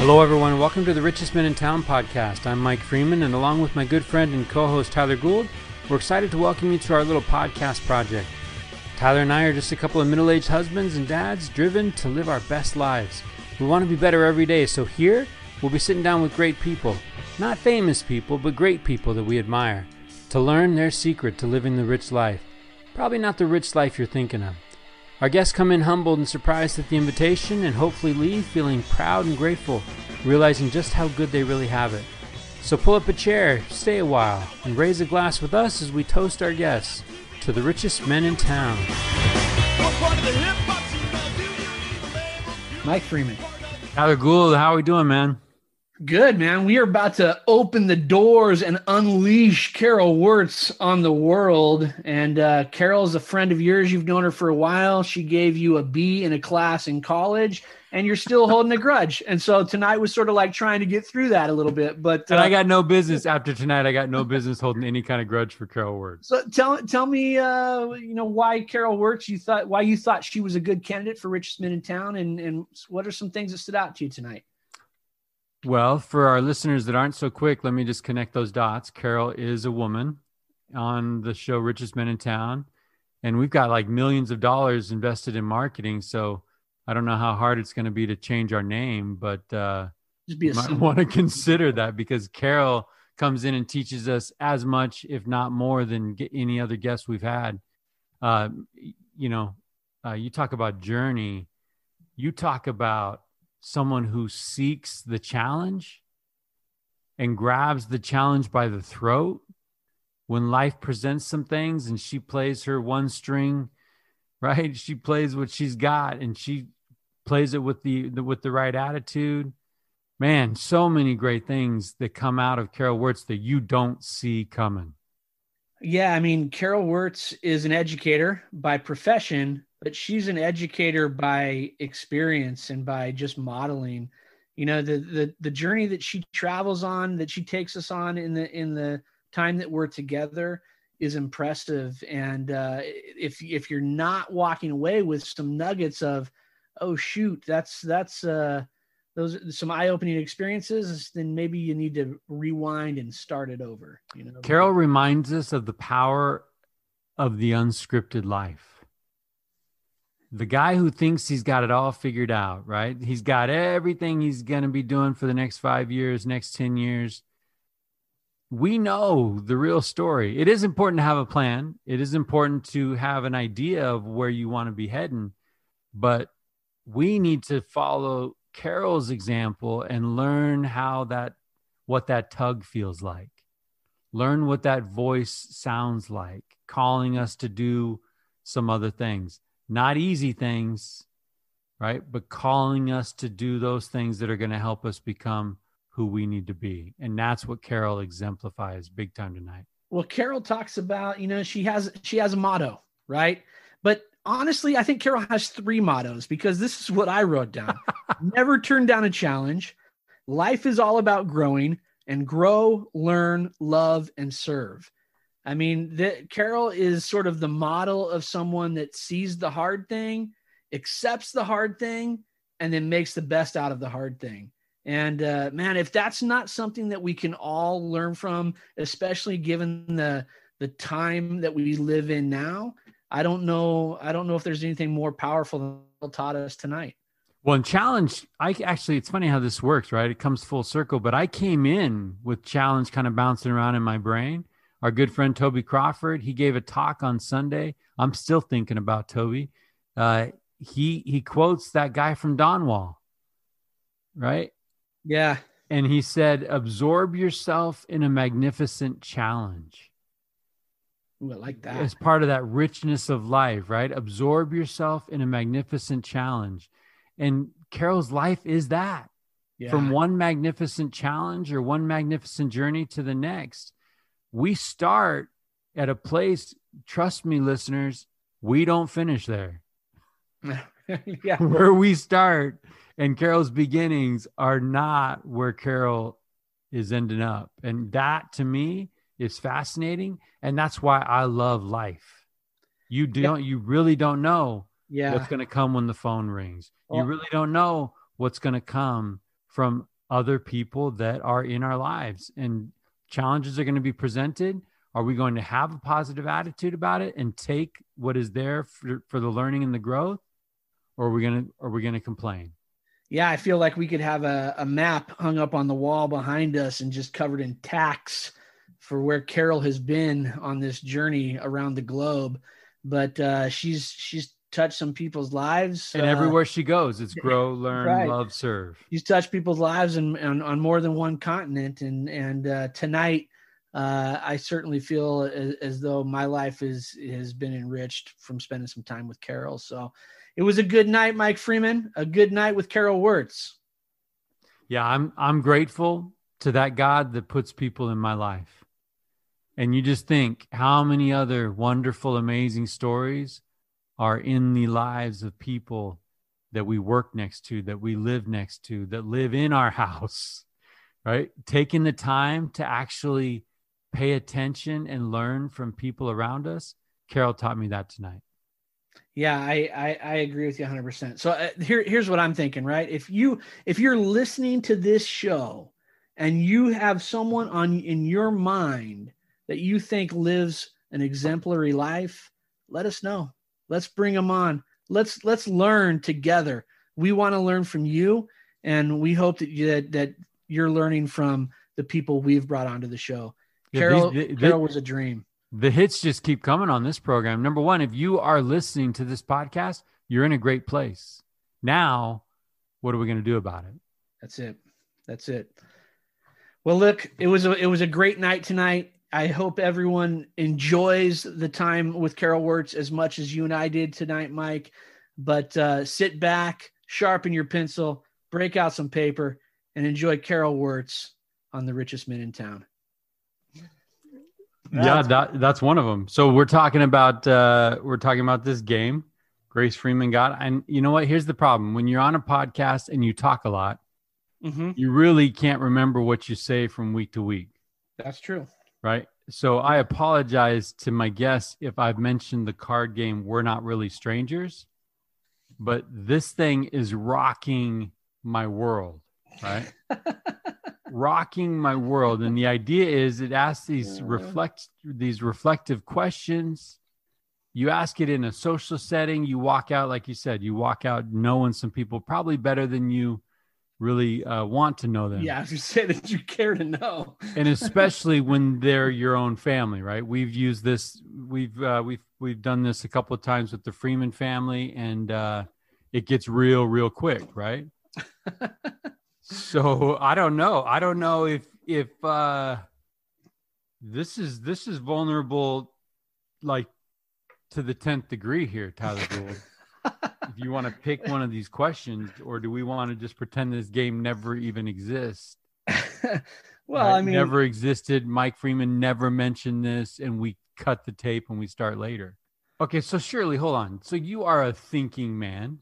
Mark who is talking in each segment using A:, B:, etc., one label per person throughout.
A: Hello, everyone. Welcome to the Richest Men in Town podcast. I'm Mike Freeman, and along with my good friend and co-host Tyler Gould, we're excited to welcome you to our little podcast project. Tyler and I are just a couple of middle-aged husbands and dads driven to live our best lives. We want to be better every day, so here we'll be sitting down with great people. Not famous people, but great people that we admire, to learn their secret to living the rich life. Probably not the rich life you're thinking of. Our guests come in humbled and surprised at the invitation and hopefully leave feeling proud and grateful, realizing just how good they really have it. So pull up a chair, stay a while, and raise a glass with us as we toast our guests to the richest men in town.
B: Mike Freeman.
A: Tyler Gould, how are we doing, man?
B: Good, man. We are about to open the doors and unleash Carol Wertz on the world. And Carol's a friend of yours. You've known her for a while. She gave you a B in a class in college, and you're still holding a grudge. And so tonight was sort of like trying to get through that a little bit. But
A: and I got no business after tonight. I got no business holding any kind of grudge for Carol Wertz.
B: So tell me, why Carol Wertz, why you thought she was a good candidate for Richest Men in Town, and what are some things that stood out to you tonight?
A: Well, for our listeners that aren't so quick, let me just connect those dots. Carol is a woman on the show Richest Men in Town, and we've got like millions of dollars invested in marketing. So I don't know how hard it's going to be to change our name, but you might want to consider that, because Carol comes in and teaches us as much, if not more, than any other guest we've had. You talk about journey, you talk about someone who seeks the challenge and grabs the challenge by the throat when life presents some things, and she plays her one string, right? She plays what she's got, and she plays it with the right attitude. Man, so many great things that come out of Carol Wertz that you don't see coming.
B: Yeah, I mean, Carol Wertz is an educator by profession, but she's an educator by experience and by just modeling. You know, the journey that she travels on, that she takes us on in the time that we're together, is impressive. And if you're not walking away with some nuggets of, oh shoot, that's those are some eye-opening experiences, then maybe you need to rewind and start it over. You know,
A: Carol reminds us of the power of the unscripted life. The guy who thinks he's got it all figured out, right? He's got everything he's going to be doing for the next 5 years, next 10 years. We know the real story. It is important to have a plan. It is important to have an idea of where you want to be heading, but we need to follow Carol's example and learn what that tug feels like. Learn what that voice sounds like, calling us to do some other things. Not easy things, right? But calling us to do those things that are going to help us become who we need to be. And that's what Carol exemplifies big time tonight.
B: Well, Carol talks about, she has a motto, right? But honestly, I think Carol has 3 mottos, because this is what I wrote down. Never turn down a challenge. Life is all about growing, and grow, learn, love, and serve. I mean, Carol is sort of the model of someone that sees the hard thing, accepts the hard thing, and then makes the best out of the hard thing. And man, if that's not something that we can all learn from, especially given the time that we live in now, I don't know if there's anything more powerful than Carol taught us tonight.
A: Well, in challenge, it's funny how this works, right? It comes full circle, but I came in with challenge kind of bouncing around in my brain. Our good friend, Toby Crawford, he gave a talk on Sunday. I'm still thinking about Toby. He quotes that guy from Donwall, right?
B: Yeah.
A: And he said, absorb yourself in a magnificent challenge.
B: Ooh, I like that.
A: As part of that richness of life, right? Absorb yourself in a magnificent challenge. And Carol's life is that. Yeah. From one magnificent challenge or one magnificent journey to the next. We start at a place, trust me, listeners, we don't finish there.
B: Yeah.
A: Where we start and Carol's beginnings are not where Carol is ending up. And that, to me, is fascinating. And that's why I love life. You really don't know what's going to come when the phone rings. You really don't know what's going to come from other people that are in our lives, and challenges are going to be presented. Are we going to have a positive attitude about it and take what is there for the learning and the growth? Or are we going to complain?
B: Yeah, I feel like we could have a map hung up on the wall behind us and just covered in tacks for where Carol has been on this journey around the globe. But she's touched some people's lives.
A: And everywhere she goes, it's grow, learn,
B: right.
A: love, serve.
B: She's touched people's lives on more than one continent. And tonight, I certainly feel as though my life has been enriched from spending some time with Carol. So it was a good night, Mike Freeman, a good night with Carol Wertz.
A: Yeah, I'm grateful to that God that puts people in my life. And you just think how many other wonderful, amazing stories are in the lives of people that we work next to, that we live next to, that live in our house, right? Taking the time to actually pay attention and learn from people around us. Carol taught me that tonight.
B: Yeah, I agree with you 100%. So here's what I'm thinking, right? If you're listening to this show and you have someone in your mind that you think lives an exemplary life, let us know. Let's bring them on. Let's learn together. We want to learn from you, and we hope that you're learning from the people we've brought onto the show. Yeah, Carol was a dream.
A: The hits just keep coming on this program. Number one, if you are listening to this podcast, you're in a great place. Now, what are we going to do about it?
B: That's it. Well, look, it was a great night tonight. I hope everyone enjoys the time with Carol Wertz as much as you and I did tonight, Mike. But sit back, sharpen your pencil, break out some paper, and enjoy Carol Wertz on The Richest Men in Town.
A: Yeah, that's one of them. So we're talking about this game Grace Freeman got. And you know what? Here's the problem. When you're on a podcast and you talk a lot, you really can't remember what you say from week to week.
B: That's true.
A: Right. So I apologize to my guests if I've mentioned the card game We're Not Really Strangers, but this thing is rocking my world, right? Rocking my world. And the idea is it asks these reflective questions. You ask it in a social setting. You walk out, like you said, knowing some people probably better than you really want to know them.
B: Yeah, if you say that you care to know.
A: And especially when they're your own family, right? We've used this, we've done this a couple of times with the Freeman family, and it gets real quick, right? So I don't know if this is vulnerable, like to the 10th degree here, Tyler Gould. If you want to pick one of these questions, or do we want to just pretend this game never even exists?
B: Well,
A: right?
B: I mean,
A: never existed. Mike Freeman never mentioned this, and we cut the tape and we start later. Okay, so Shirley, hold on. So you are a thinking man,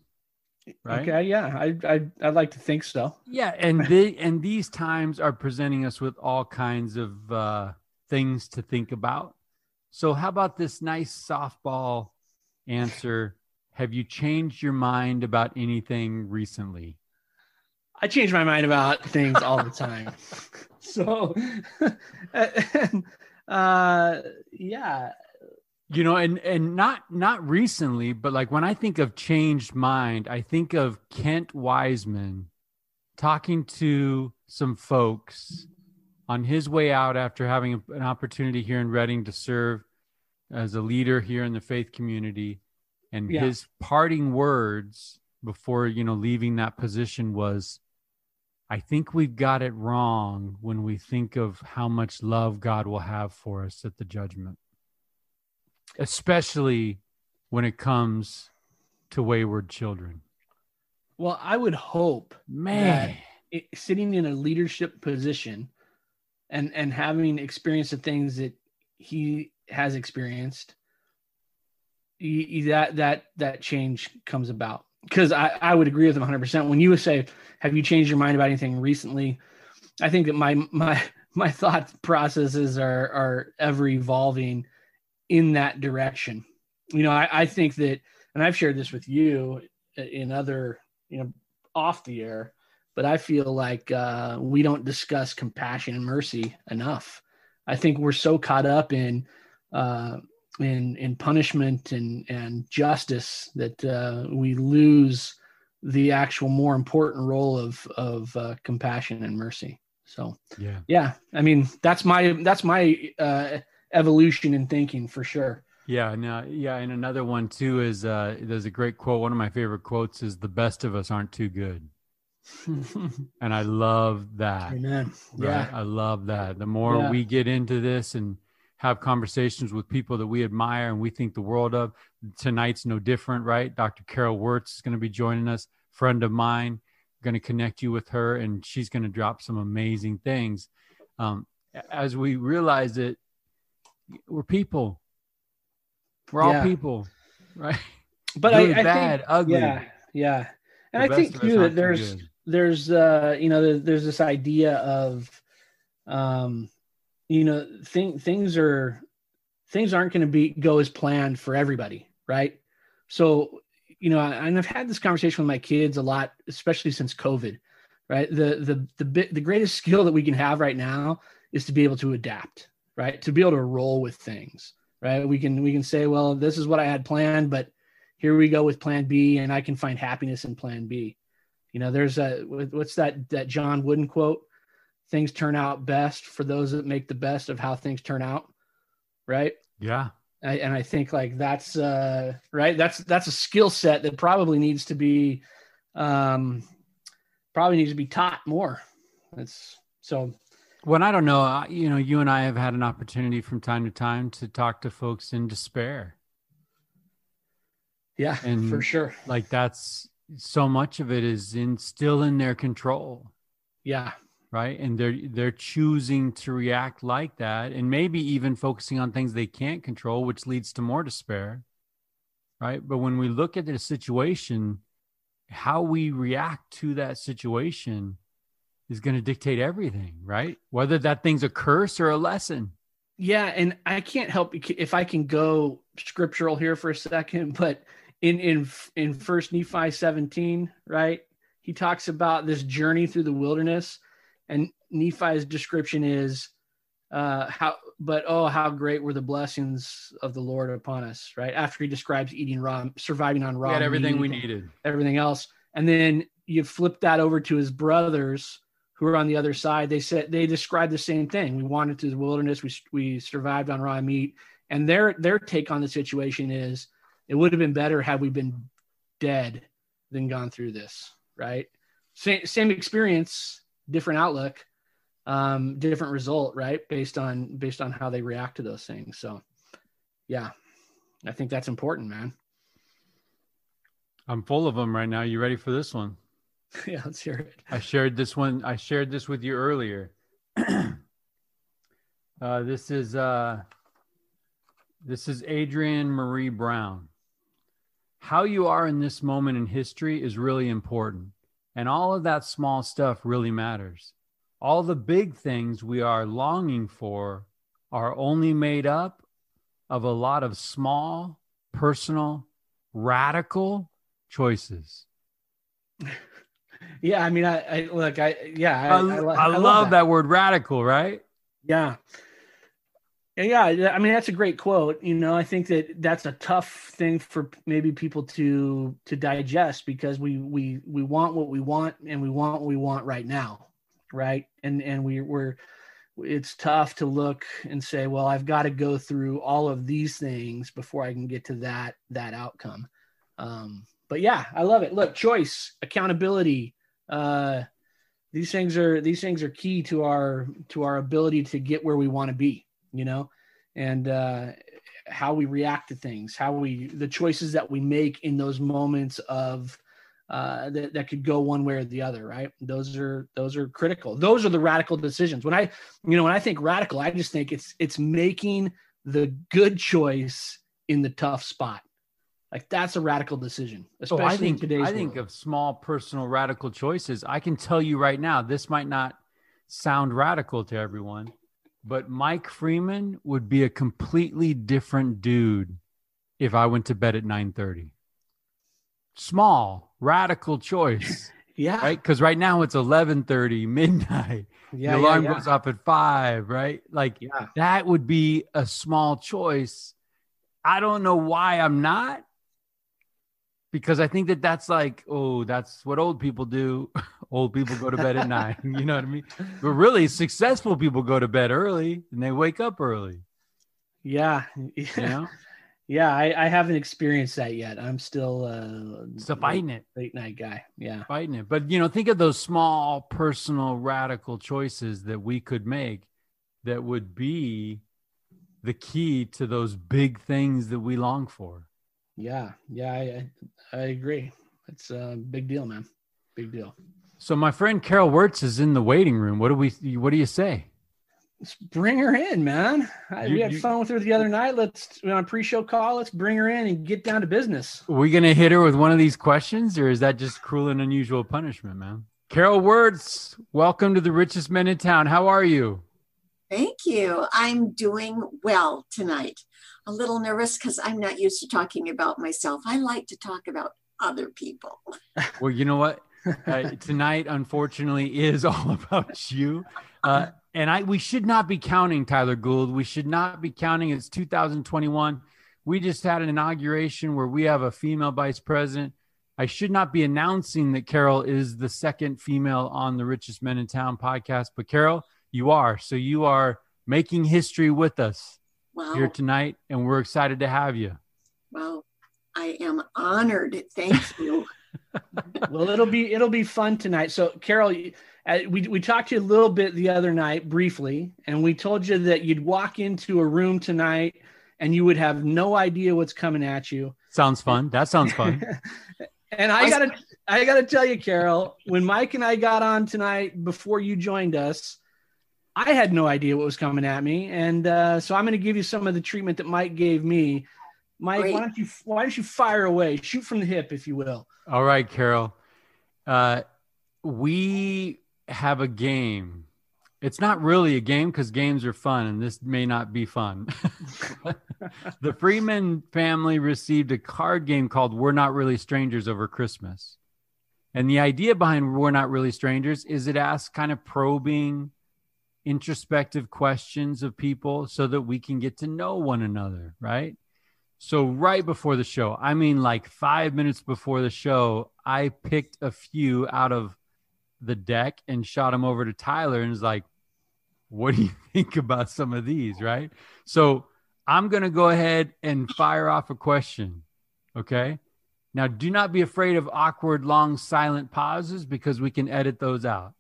A: right?
B: Okay, yeah, I'd like to think so.
A: Yeah, and these times are presenting us with all kinds of things to think about. So how about this nice softball answer? Have you changed your mind about anything recently?
B: I change my mind about things all the time. So, yeah.
A: You know, and not recently, but like when I think of changed mind, I think of Kent Wiseman talking to some folks on his way out after having an opportunity here in Reading to serve as a leader here in the faith community. And his parting words before, leaving that position was, I think we've got it wrong when we think of how much love God will have for us at the judgment, especially when it comes to wayward children.
B: Well, I would hope that sitting in a leadership position and having experienced the things that he has experienced, that change comes about. Because I would agree with him 100%. When you say, have you changed your mind about anything recently? I think that my thought processes are ever evolving in that direction. I think that, and I've shared this with you in other, off the air, but I feel like we don't discuss compassion and mercy enough. I think we're so caught up in punishment and justice that we lose the actual more important role of compassion and mercy. So yeah, I mean, that's my evolution in thinking for sure.
A: Yeah. Now, yeah. And another one too is there's a great quote. One of my favorite quotes is, "The best of us aren't too good." And I love that.
B: Amen.
A: Right?
B: Yeah.
A: I love that. The more we get into this and have conversations with people that we admire and we think the world of, tonight's no different, right? Dr. Carol Wertz is going to be joining us, friend of mine. Going to connect you with her, and she's going to drop some amazing things. As we realize that we're people. We're all people, right?
B: But
A: good,
B: I
A: bad,
B: think,
A: ugly.
B: Yeah. And I think too that there's this idea of, things aren't going to go as planned for everybody, right? So, and I've had this conversation with my kids a lot, especially since COVID, right? The greatest skill that we can have right now is to be able to adapt, right? To be able to roll with things, right? We can say, well, this is what I had planned, but here we go with plan B, and I can find happiness in plan B. There's what's that John Wooden quote? Things turn out best for those that make the best of how things turn out. Right.
A: Yeah.
B: And I think like that's right. That's a skill set that probably needs to be taught more. That's so.
A: Well, I don't know. You and I have had an opportunity from time to time to talk to folks in despair.
B: Yeah, and for sure.
A: Like that's so much of it is still in their control.
B: Yeah.
A: Right. And they're choosing to react like that, and maybe even focusing on things they can't control, which leads to more despair. Right. But when we look at the situation, how we react to that situation is going to dictate everything, right? Whether that thing's a curse or a lesson.
B: Yeah. And I can't help if I can go scriptural here for a second, but in First Nephi 17, right? He talks about this journey through the wilderness. And Nephi's description is how great were the blessings of the Lord upon us, right? After he describes eating raw, surviving on raw,
A: we had everything we needed,
B: everything else. And then you flip that over to his brothers who are on the other side. They describe the same thing. We wandered through the wilderness. We survived on raw meat. And their take on the situation is, it would have been better had we been dead than gone through this, right? Same experience, different outlook, different result, right? Based on how they react to those things. So yeah, I think that's important, man.
A: I'm full of them right now. You ready for this one?
B: Yeah, let's hear it.
A: I shared this with you earlier. This is Adrienne Marie Brown. How you are in this moment in history is really important. And all of that small stuff really matters. All the big things we are longing for are only made up of a lot of small, personal, radical choices.
B: Yeah, I mean, I love
A: that word radical, right?
B: Yeah. Yeah, I mean, that's a great quote. I think that's a tough thing for maybe people to digest, because we want what we want, and we want what we want right now, right? And it's tough to look and say, well, I've got to go through all of these things before I can get to that outcome. But yeah, I love it. Look, choice, accountability, these things are key to our ability to get where we want to be. And how we react to things, the choices that we make in those moments of that could go one way or the other, right? Those are critical. Those are the radical decisions. When I think radical, I just think it's making the good choice in the tough spot. Like, that's a radical decision, especially in today's world.
A: I think of small personal radical choices. I can tell you right now, this might not sound radical to everyone, but Mike Freeman would be a completely different dude if I went to bed at 9:30. Small, radical choice.
B: Yeah.
A: Right. Because right now it's 11:30 midnight.
B: Yeah.
A: The alarm goes off at 5. Right. Like that would be a small choice. I don't know why I'm not. Because I think that that's like, oh, that's what old people do. Old people go to bed at 9. You know what I mean? But really, successful people go to bed early and they wake up early.
B: Yeah.
A: You know?
B: Yeah. I haven't experienced that yet. I'm still
A: fighting it.
B: Late night guy. Yeah.
A: Fighting it. But, you know, think of those small, personal, radical choices that we could make that would be the key to those big things that we long for.
B: Yeah. Yeah. I agree. It's a big deal, man. Big deal.
A: So my friend Carol Wertz is in the waiting room. What do you say?
B: Let's bring her in, man. We had fun with her the other night. On a pre-show call, let's bring her in and get down to business.
A: Are we going to hit her with one of these questions, or is that just cruel and unusual punishment, man? Carol Wertz, welcome to the Richest Men in Town. How are you?
C: Thank you. I'm doing well tonight. A little nervous because I'm not used to talking about myself. I like to talk about other people.
A: Well, you know what? Tonight, unfortunately, is all about you. And we should not be counting, Tyler Gould. We should not be counting. It's 2021. We just had an inauguration where we have a female vice president. I should not be announcing that Carol is the second female on the Richest Men in Town podcast. But Carol, you are. So you are making history with us here tonight. And we're excited to have you.
C: Well, I am honored. Thank you.
B: Well, it'll be fun tonight. So Carol, we talked to you a little bit the other night briefly, and we told you that you'd walk into a room tonight and you would have no idea what's coming at you.
A: Sounds fun. That sounds fun.
B: And I gotta tell you, Carol, when Mike and I got on tonight before you joined us, I had no idea what was coming at me. And so I'm going to give you some of the treatment that Mike gave me. Mike,
C: Great.
B: why don't you fire away? Shoot from the hip, if you will.
A: All right, Carol. We have a game. It's not really a game because games are fun, and this may not be fun. The Freeman family received a card game called We're Not Really Strangers over Christmas. And the idea behind We're Not Really Strangers is it asks kind of probing, introspective questions of people so that we can get to know one another, right? So right before the show, I mean like 5 minutes before the show, I picked a few out of the deck and shot them over to Tyler and was like, what do you think about some of these, right? So I'm going to go ahead and fire off a question, okay? Now, do not be afraid of awkward, long, silent pauses because we can edit those out,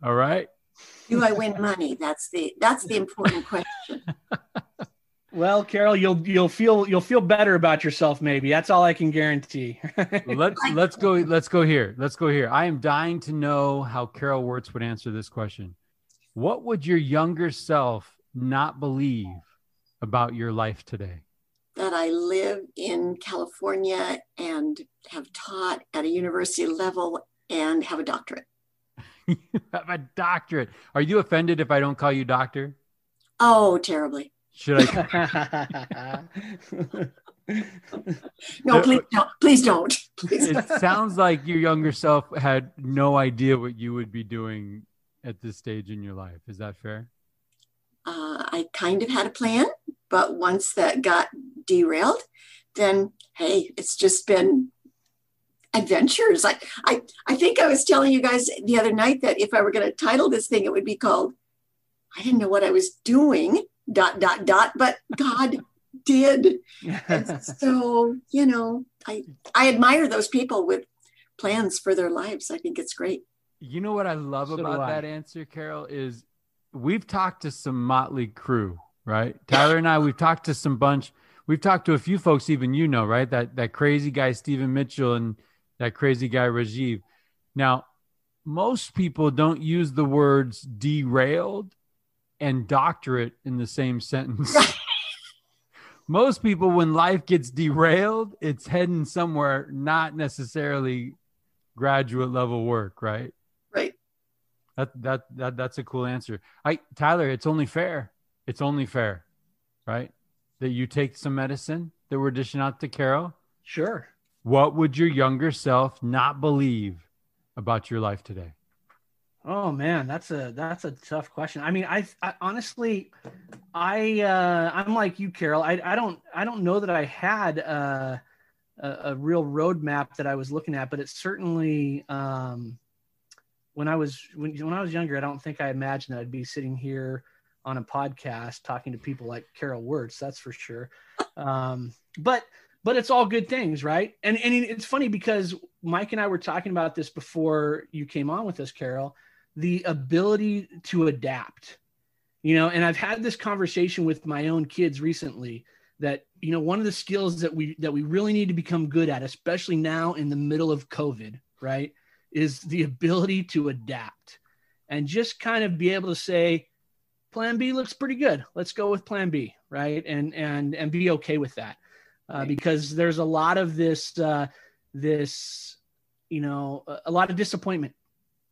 A: all right?
C: Do I win money? That's the important question.
B: Well, Carol, you'll feel better about yourself. Maybe that's all I can guarantee.
A: Let's go here. I am dying to know how Carol Wertz would answer this question. What would your younger self not believe about your life today?
C: That I live in California and have taught at a university level and have a doctorate.
A: You have a doctorate. Are you offended if I don't call you doctor?
C: Oh, terribly.
A: Should I?
C: No, please don't. Please don't. Please.
A: It sounds like your younger self had no idea what you would be doing at this stage in your life. Is that fair?
C: I kind of had a plan, but once that got derailed, then, hey, it's just been adventures. I think I was telling you guys the other night that if I were going to title this thing, it would be called, I didn't know what I was doing, ... but God did. And so, I admire those people with plans for their lives. I think it's great.
A: You know what I love about that answer, Carol, is we've talked to some motley crew, right? Tyler and I, we've talked to some bunch. We've talked to a few folks, even right? That crazy guy, Stephen Mitchell, and that crazy guy, Rajiv. Now, most people don't use the words derailed and doctorate in the same sentence. Most people, when life gets derailed, it's heading somewhere, not necessarily graduate level work, right?
C: Right.
A: That's a cool answer. Tyler, it's only fair. It's only fair, right? That you take some medicine that we're dishing out to Carol.
B: Sure.
A: What would your younger self not believe about your life today?
B: Oh man, that's a tough question. I mean, I honestly, I'm like you, Carol. I don't know that I had a real roadmap that I was looking at, but it's certainly when I was younger, I don't think I imagined that I'd be sitting here on a podcast talking to people like Carol Wertz. That's for sure. But it's all good things, right? And it's funny because Mike and I were talking about this before you came on with us, Carol. The ability to adapt, and I've had this conversation with my own kids recently that, one of the skills that we really need to become good at, especially now in the middle of COVID, right, is the ability to adapt and just kind of be able to say, plan B looks pretty good. Let's go with plan B. Right. And be okay with that. Because there's a lot of a lot of disappointment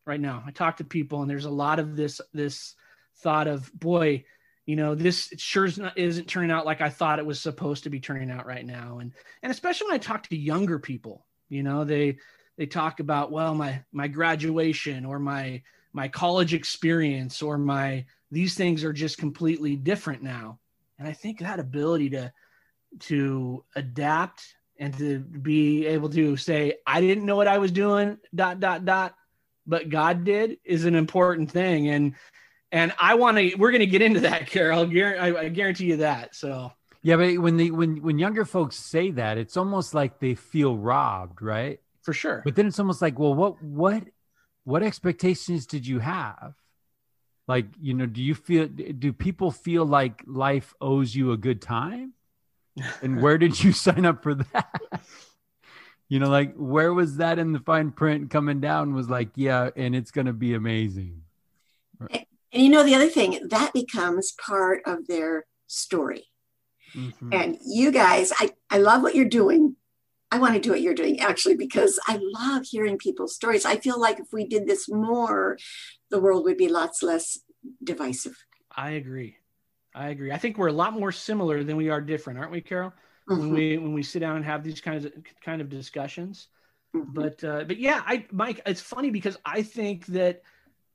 B: right now. I talk to people and there's a lot of this thought of, boy, this sure isn't turning out like I thought it was supposed to be turning out right now. And especially when I talk to younger people, they talk about, well, my graduation or my college experience or these things are just completely different now. And I think that ability to adapt and to be able to say, I didn't know what I was doing, ... but God did, is an important thing. And we're going to get into that, Carol. I guarantee you that. So,
A: yeah, but when younger folks say that, it's almost like they feel robbed, right?
B: For sure.
A: But then it's almost like, well, what expectations did you have? Like, do people feel like life owes you a good time? And where did you sign up for that? Like, where was that in the fine print coming down was like, yeah, and it's going to be amazing.
C: And the other thing, that becomes part of their story. Mm-hmm. And you guys, I love what you're doing. I want to do what you're doing, actually, because I love hearing people's stories. I feel like if we did this more, the world would be lots less divisive.
B: I agree. I think we're a lot more similar than we are different, aren't we, Carol?
C: Mm-hmm.
B: When we sit down and have these kind of discussions. Mm-hmm. But yeah, Mike, it's funny because I think that,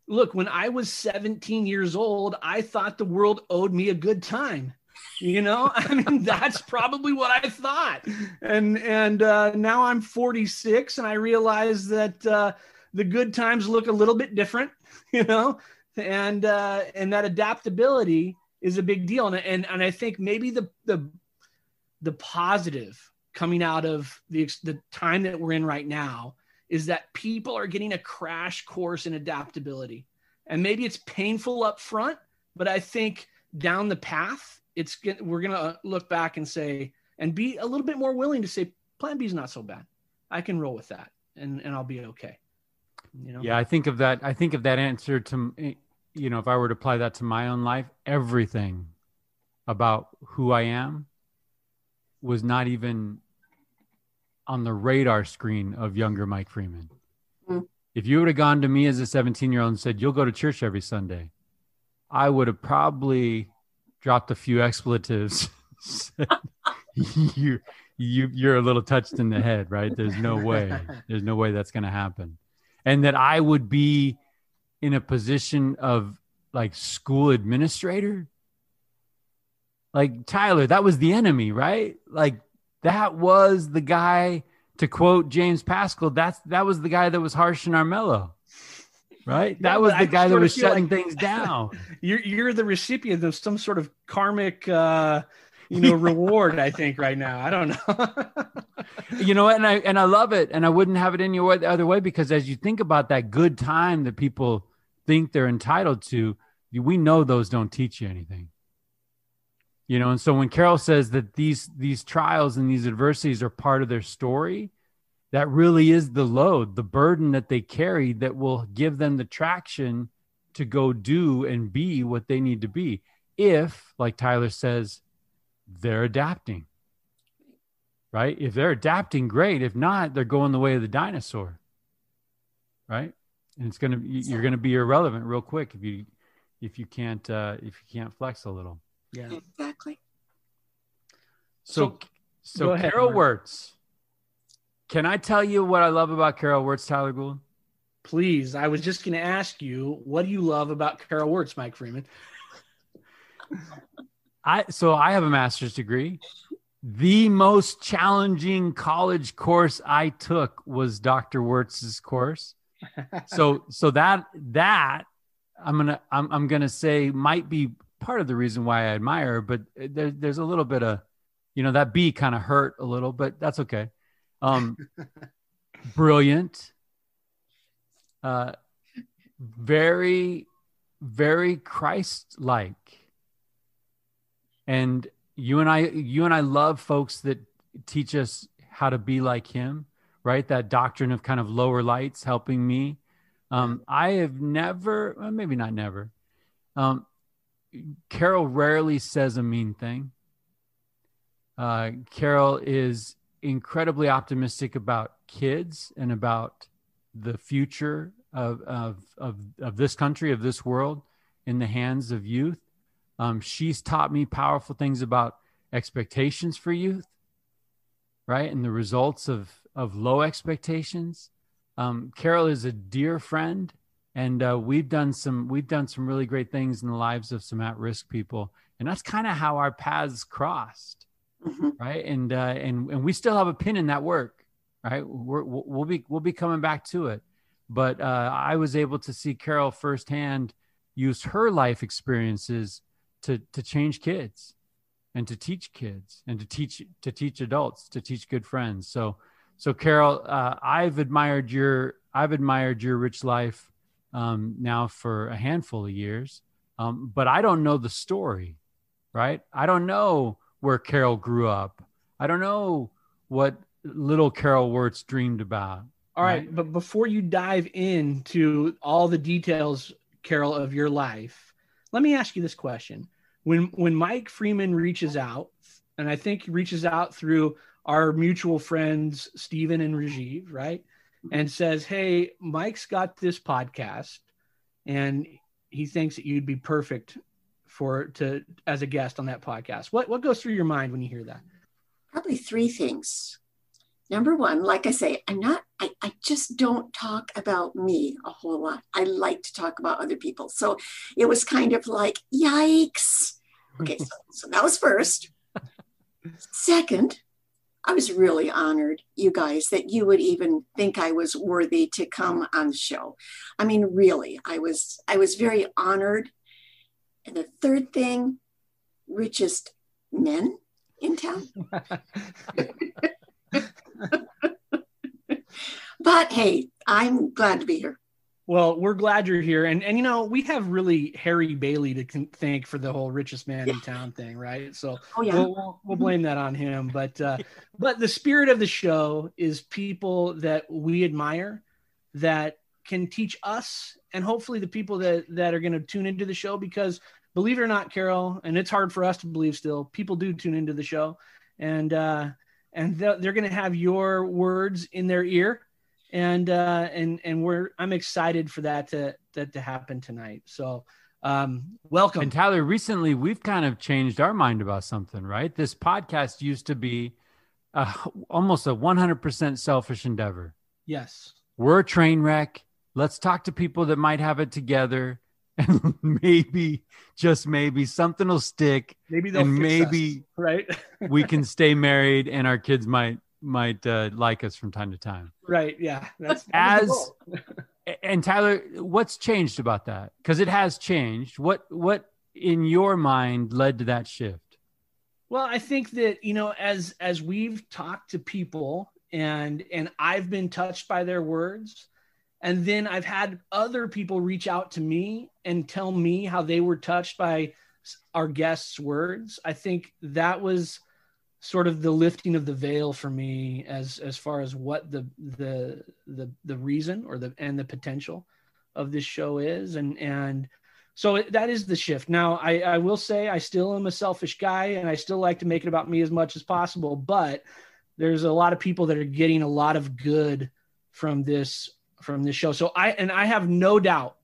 B: look, when I was 17 years old, I thought the world owed me a good time. I mean, that's probably what I thought. And now I'm 46 and I realize that the good times look a little bit different, and that adaptability is a big deal. And I think maybe the positive coming out of the time that we're in right now is that people are getting a crash course in adaptability. And maybe it's painful up front, but I think down the path, we're going to look back and say, and be a little bit more willing to say, plan B is not so bad. I can roll with that and I'll be okay.
A: Yeah. I think of that answer to, if I were to apply that to my own life, everything about who I am was not even on the radar screen of younger Mike Freeman. Mm. If you would have gone to me as a 17-year-old and said, you'll go to church every Sunday, I would have probably dropped a few expletives. You're a little touched in the head, right? There's no way that's going to happen. And that I would be in a position of like school administrator. Like, Tyler, that was the enemy, right? Like, that was the guy, to quote James Pascal, that was the guy that was harsh and Mellow, right? That was the guy that was shutting things down.
B: You're the recipient of some sort of karmic, reward, I think, right now. I don't know.
A: And I love it. And I wouldn't have it any other way, because as you think about that good time that people think they're entitled to, we know those don't teach you anything. And so when Carol says that these trials and these adversities are part of their story, that really is the load, the burden that they carry that will give them the traction to go do and be what they need to be. If, like Tyler says, they're adapting, right? If they're adapting, great. If not, they're going the way of the dinosaur, right? And you're going to be irrelevant real quick if you can't flex a little.
B: Yeah,
C: exactly.
A: So ahead, Carol Wertz. Can I tell you what I love about Carol Wertz, Tyler Gould?
B: Please. I was just going to ask you, what do you love about Carol Wertz, Mike Freeman?
A: So I have a master's degree. The most challenging college course I took was Dr. Wertz's course. So that I'm gonna say might be part of the reason why I admire her, but there's a little bit of, that B kind of hurt a little, but that's okay. Brilliant, very, very Christ-like. And you and I love folks that teach us how to be like him, right? That doctrine of kind of lower lights helping me. I have never, well, maybe not never. Carol rarely says a mean thing. Carol is incredibly optimistic about kids and about the future of this country, of this world, in the hands of youth. She's taught me powerful things about expectations for youth, right? And the results of low expectations. Carol is a dear friend, and we've done some really great things in the lives of some at-risk people. And that's kind of how our paths crossed, right? And we still have a pin in that work, right? We'll be coming back to it. But I was able to see Carol firsthand use her life experiences to change kids and to teach kids and to teach adults, to teach good friends. So Carol, I've admired your rich life now for a handful of years, but I don't know the story, right? I don't know where Carol grew up. I don't know what little Carol Wertz dreamed about.
B: All right, but before you dive into all the details, Carol, of your life, let me ask you this question. When Mike Freeman reaches out, and I think he reaches out through our mutual friends, Stephen and Rajiv, right? And says, hey, Mike's got this podcast and he thinks that you'd be perfect as a guest on that podcast. What goes through your mind when you hear that?
C: Probably three things. Number one, like I say, I just don't talk about me a whole lot. I like to talk about other people. So it was kind of like, yikes. Okay, so that was first. Second, I was really honored, you guys, that you would even think I was worthy to come on the show. I mean, really, I was very honored. And the third thing, richest men in town. But hey, I'm glad to be here.
B: Well, we're glad you're here. And we have really Harry Bailey to thank for the whole richest man in town thing, right? So we'll blame that on him. But the spirit of the show is people that we admire that can teach us and hopefully the people that are going to tune into the show, because believe it or not, Carol, and it's hard for us to believe still, people do tune into the show and they're going to have your words in their ear. And I'm excited for that to happen tonight. So, welcome.
A: And Tyler, recently we've kind of changed our mind about something, right? This podcast used to be almost a 100% selfish endeavor.
B: Yes.
A: We're a train wreck. Let's talk to people that might have it together, and maybe, just maybe, something will stick.
B: Maybe they'll fix us, right?
A: We can stay married, and our kids might like us from time to time.
B: Right. Yeah.
A: And Tyler, what's changed about that? Because it has changed. What in your mind led to that shift?
B: Well, I think that, as we've talked to people and I've been touched by their words, and then I've had other people reach out to me and tell me how they were touched by our guests' words. I think that was sort of the lifting of the veil for me as far as what the reason or the potential of this show is. And so that is the shift. Now I will say I still am a selfish guy and I still like to make it about me as much as possible, but there's a lot of people that are getting a lot of good from this show. So I have no doubt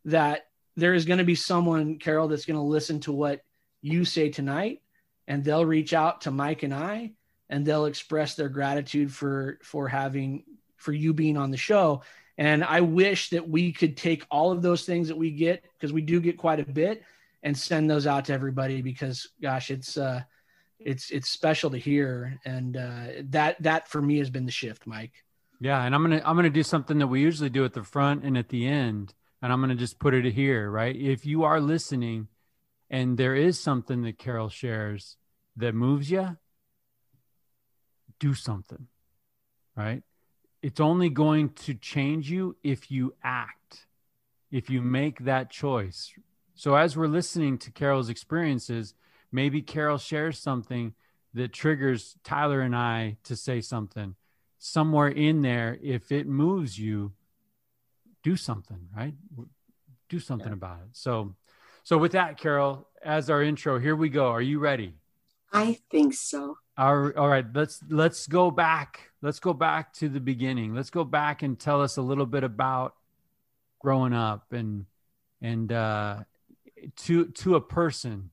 B: that there is going to be someone, Carol, that's going to listen to what you say tonight, and they'll reach out to Mike and I, and they'll express their gratitude for for you being on the show. And I wish that we could take all of those things that we get, because we do get quite a bit, and send those out to everybody, because gosh, it's special to hear. And that for me has been the shift, Mike.
A: Yeah. And I'm going to do something that we usually do at the front and at the end. And I'm going to just put it here, right? If you are listening and there is something that Carol shares that moves you, do something, right? It's only going to change you if you act, if you make that choice. So as we're listening to Carol's experiences, maybe Carol shares something that triggers Tyler and I to say something. Somewhere in there, if it moves you, do something, right? Do something about it. So with that, Carol, as our intro, here we go. Are you ready?
C: I think so.
A: All right. Let's go back. Let's go back to the beginning. Let's go back and tell us a little bit about growing up and to a person.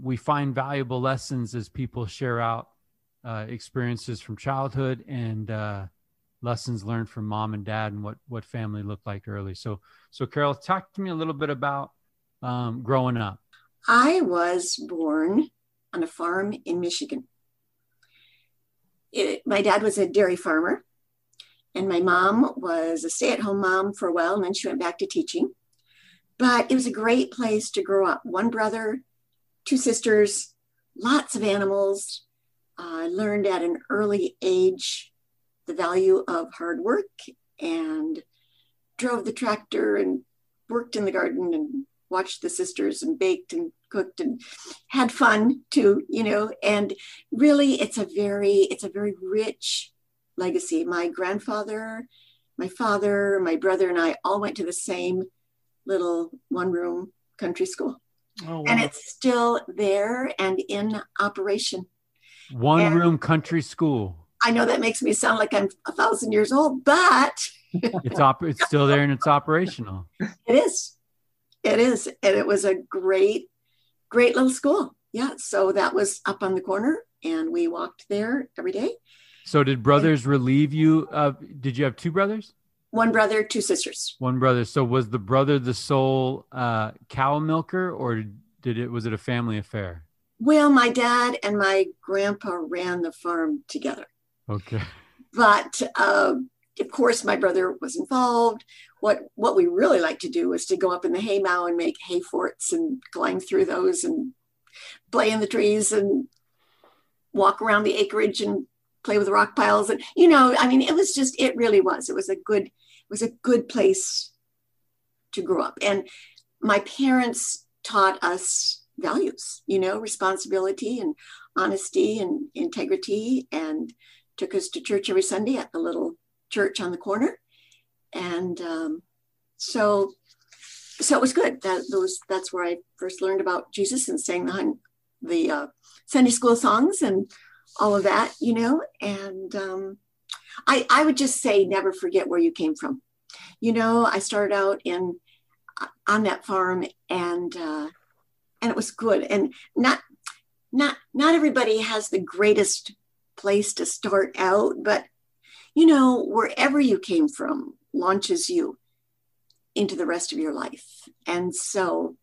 A: We find valuable lessons as people share out experiences from childhood and lessons learned from mom and dad and what family looked like early. So Carol, talk to me a little bit about growing up.
C: I was born on a farm in Michigan. My dad was a dairy farmer, and my mom was a stay-at-home mom for a while, and then she went back to teaching. But it was a great place to grow up. One brother, two sisters, lots of animals. I learned at an early age the value of hard work, and drove the tractor and worked in the garden and watched the sisters and baked and cooked and had fun too, and really it's a very rich legacy. My grandfather, my father, my brother, and I all went to the same little one-room country school.
B: Oh, wow.
C: And it's still there and in operation.
A: One-room country school.
C: I know that makes me sound like I'm 1,000 years old, but
A: it's still there and it's operational.
C: It is. And it was a great little school. Yeah. So that was up on the corner, and we walked there every day.
A: So did brothers relieve you of, did you have two brothers?
C: One brother, two sisters.
A: One brother. So was the brother the sole cow milker, or was it a family affair?
C: Well, my dad and my grandpa ran the farm together.
A: Okay.
C: But of course, my brother was involved. What we really liked to do was to go up in the hay mow and make hay forts and climb through those and play in the trees and walk around the acreage and play with the rock piles. And, it really was. It was a good place to grow up. And my parents taught us values, responsibility and honesty and integrity, and took us to church every Sunday at the little church on the corner. And so it was good. That's where I first learned about Jesus and sang the Sunday school songs and all of that, and I would just say, never forget where you came from. I started out on that farm, and it was good. And not everybody has the greatest place to start out, but wherever you came from launches you into the rest of your life. And so,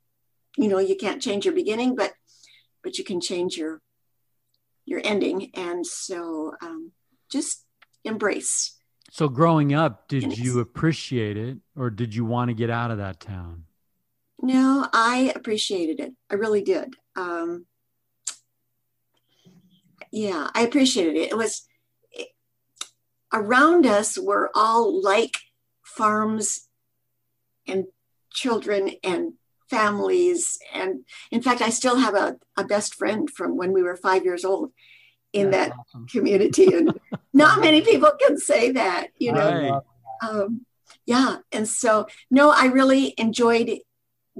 C: you can't change your beginning, but you can change your ending. And so just embrace.
A: So growing up, did you appreciate it, or did you want to get out of that town?
C: No, I appreciated it. I really did. Yeah, I appreciated it. It was around us were all like farms and children and families. And in fact, I still have a best friend from when we were 5 years old in that awesome community. And not many people can say that,
A: Right.
C: Yeah. And so, no, I really enjoyed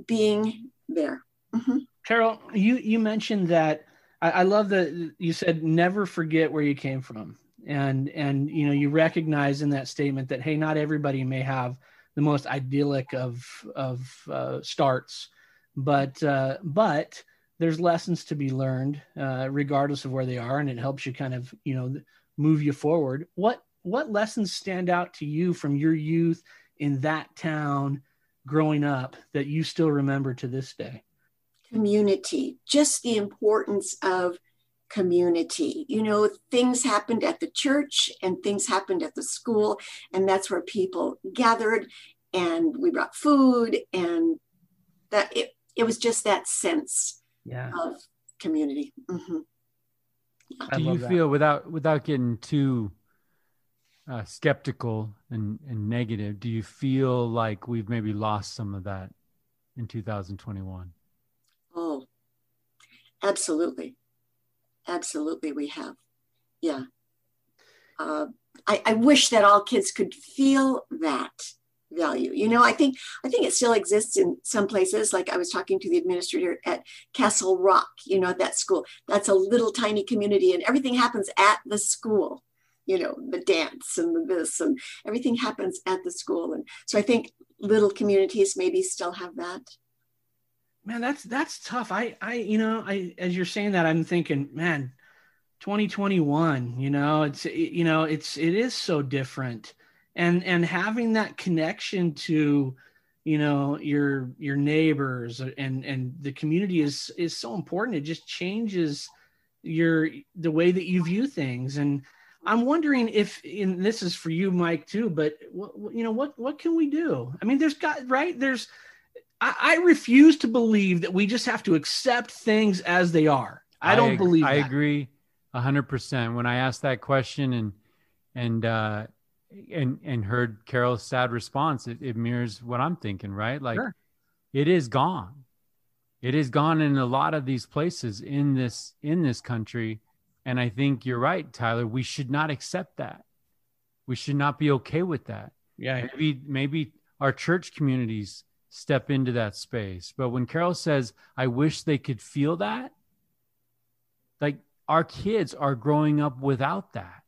C: being there. Mm-hmm.
B: Carol, you mentioned that. I love that you said, never forget where you came from. And you recognize in that statement that, hey, not everybody may have the most idyllic of starts, but there's lessons to be learned regardless of where they are, and it helps you kind of move you forward. What what lessons stand out to you from your youth in that town growing up that you still remember to this day?
C: Community, just the importance of community. You know, things happened at the church and things happened at the school, and that's where people gathered, and we brought food, and that it was just that sense of community. Mm-hmm.
A: Do you feel, without getting too skeptical and negative, do you feel like we've maybe lost some of that in 2021?
C: Oh, absolutely. Absolutely, we have. Yeah. I wish that all kids could feel that value. You know, I think it still exists in some places. Like I was talking to the administrator at Castle Rock, you know, at that school. That's a little tiny community, and everything happens at the school. You know, the dance and the this and everything happens at the school. And so I think little communities maybe still have that.
B: Man, that's tough. I as you're saying that, I'm thinking, man, 2021, it is so different. And having that connection to, your neighbors and the community is so important. It just changes the way that you view things. And I'm wondering and this is for you, Mike, too, but what can we do? I mean, I refuse to believe that we just have to accept things as they are. I don't believe that.
A: I agree 100%. When I asked that question and heard Carol's sad response, it mirrors what I'm thinking, right? Like, sure. It is gone. It is gone in a lot of these places in this country. And I think you're right, Tyler. We should not accept that. We should not be okay with that.
B: Yeah.
A: Maybe our church communities step into that space. But when Carol says, I wish they could feel that, like, our kids are growing up without that,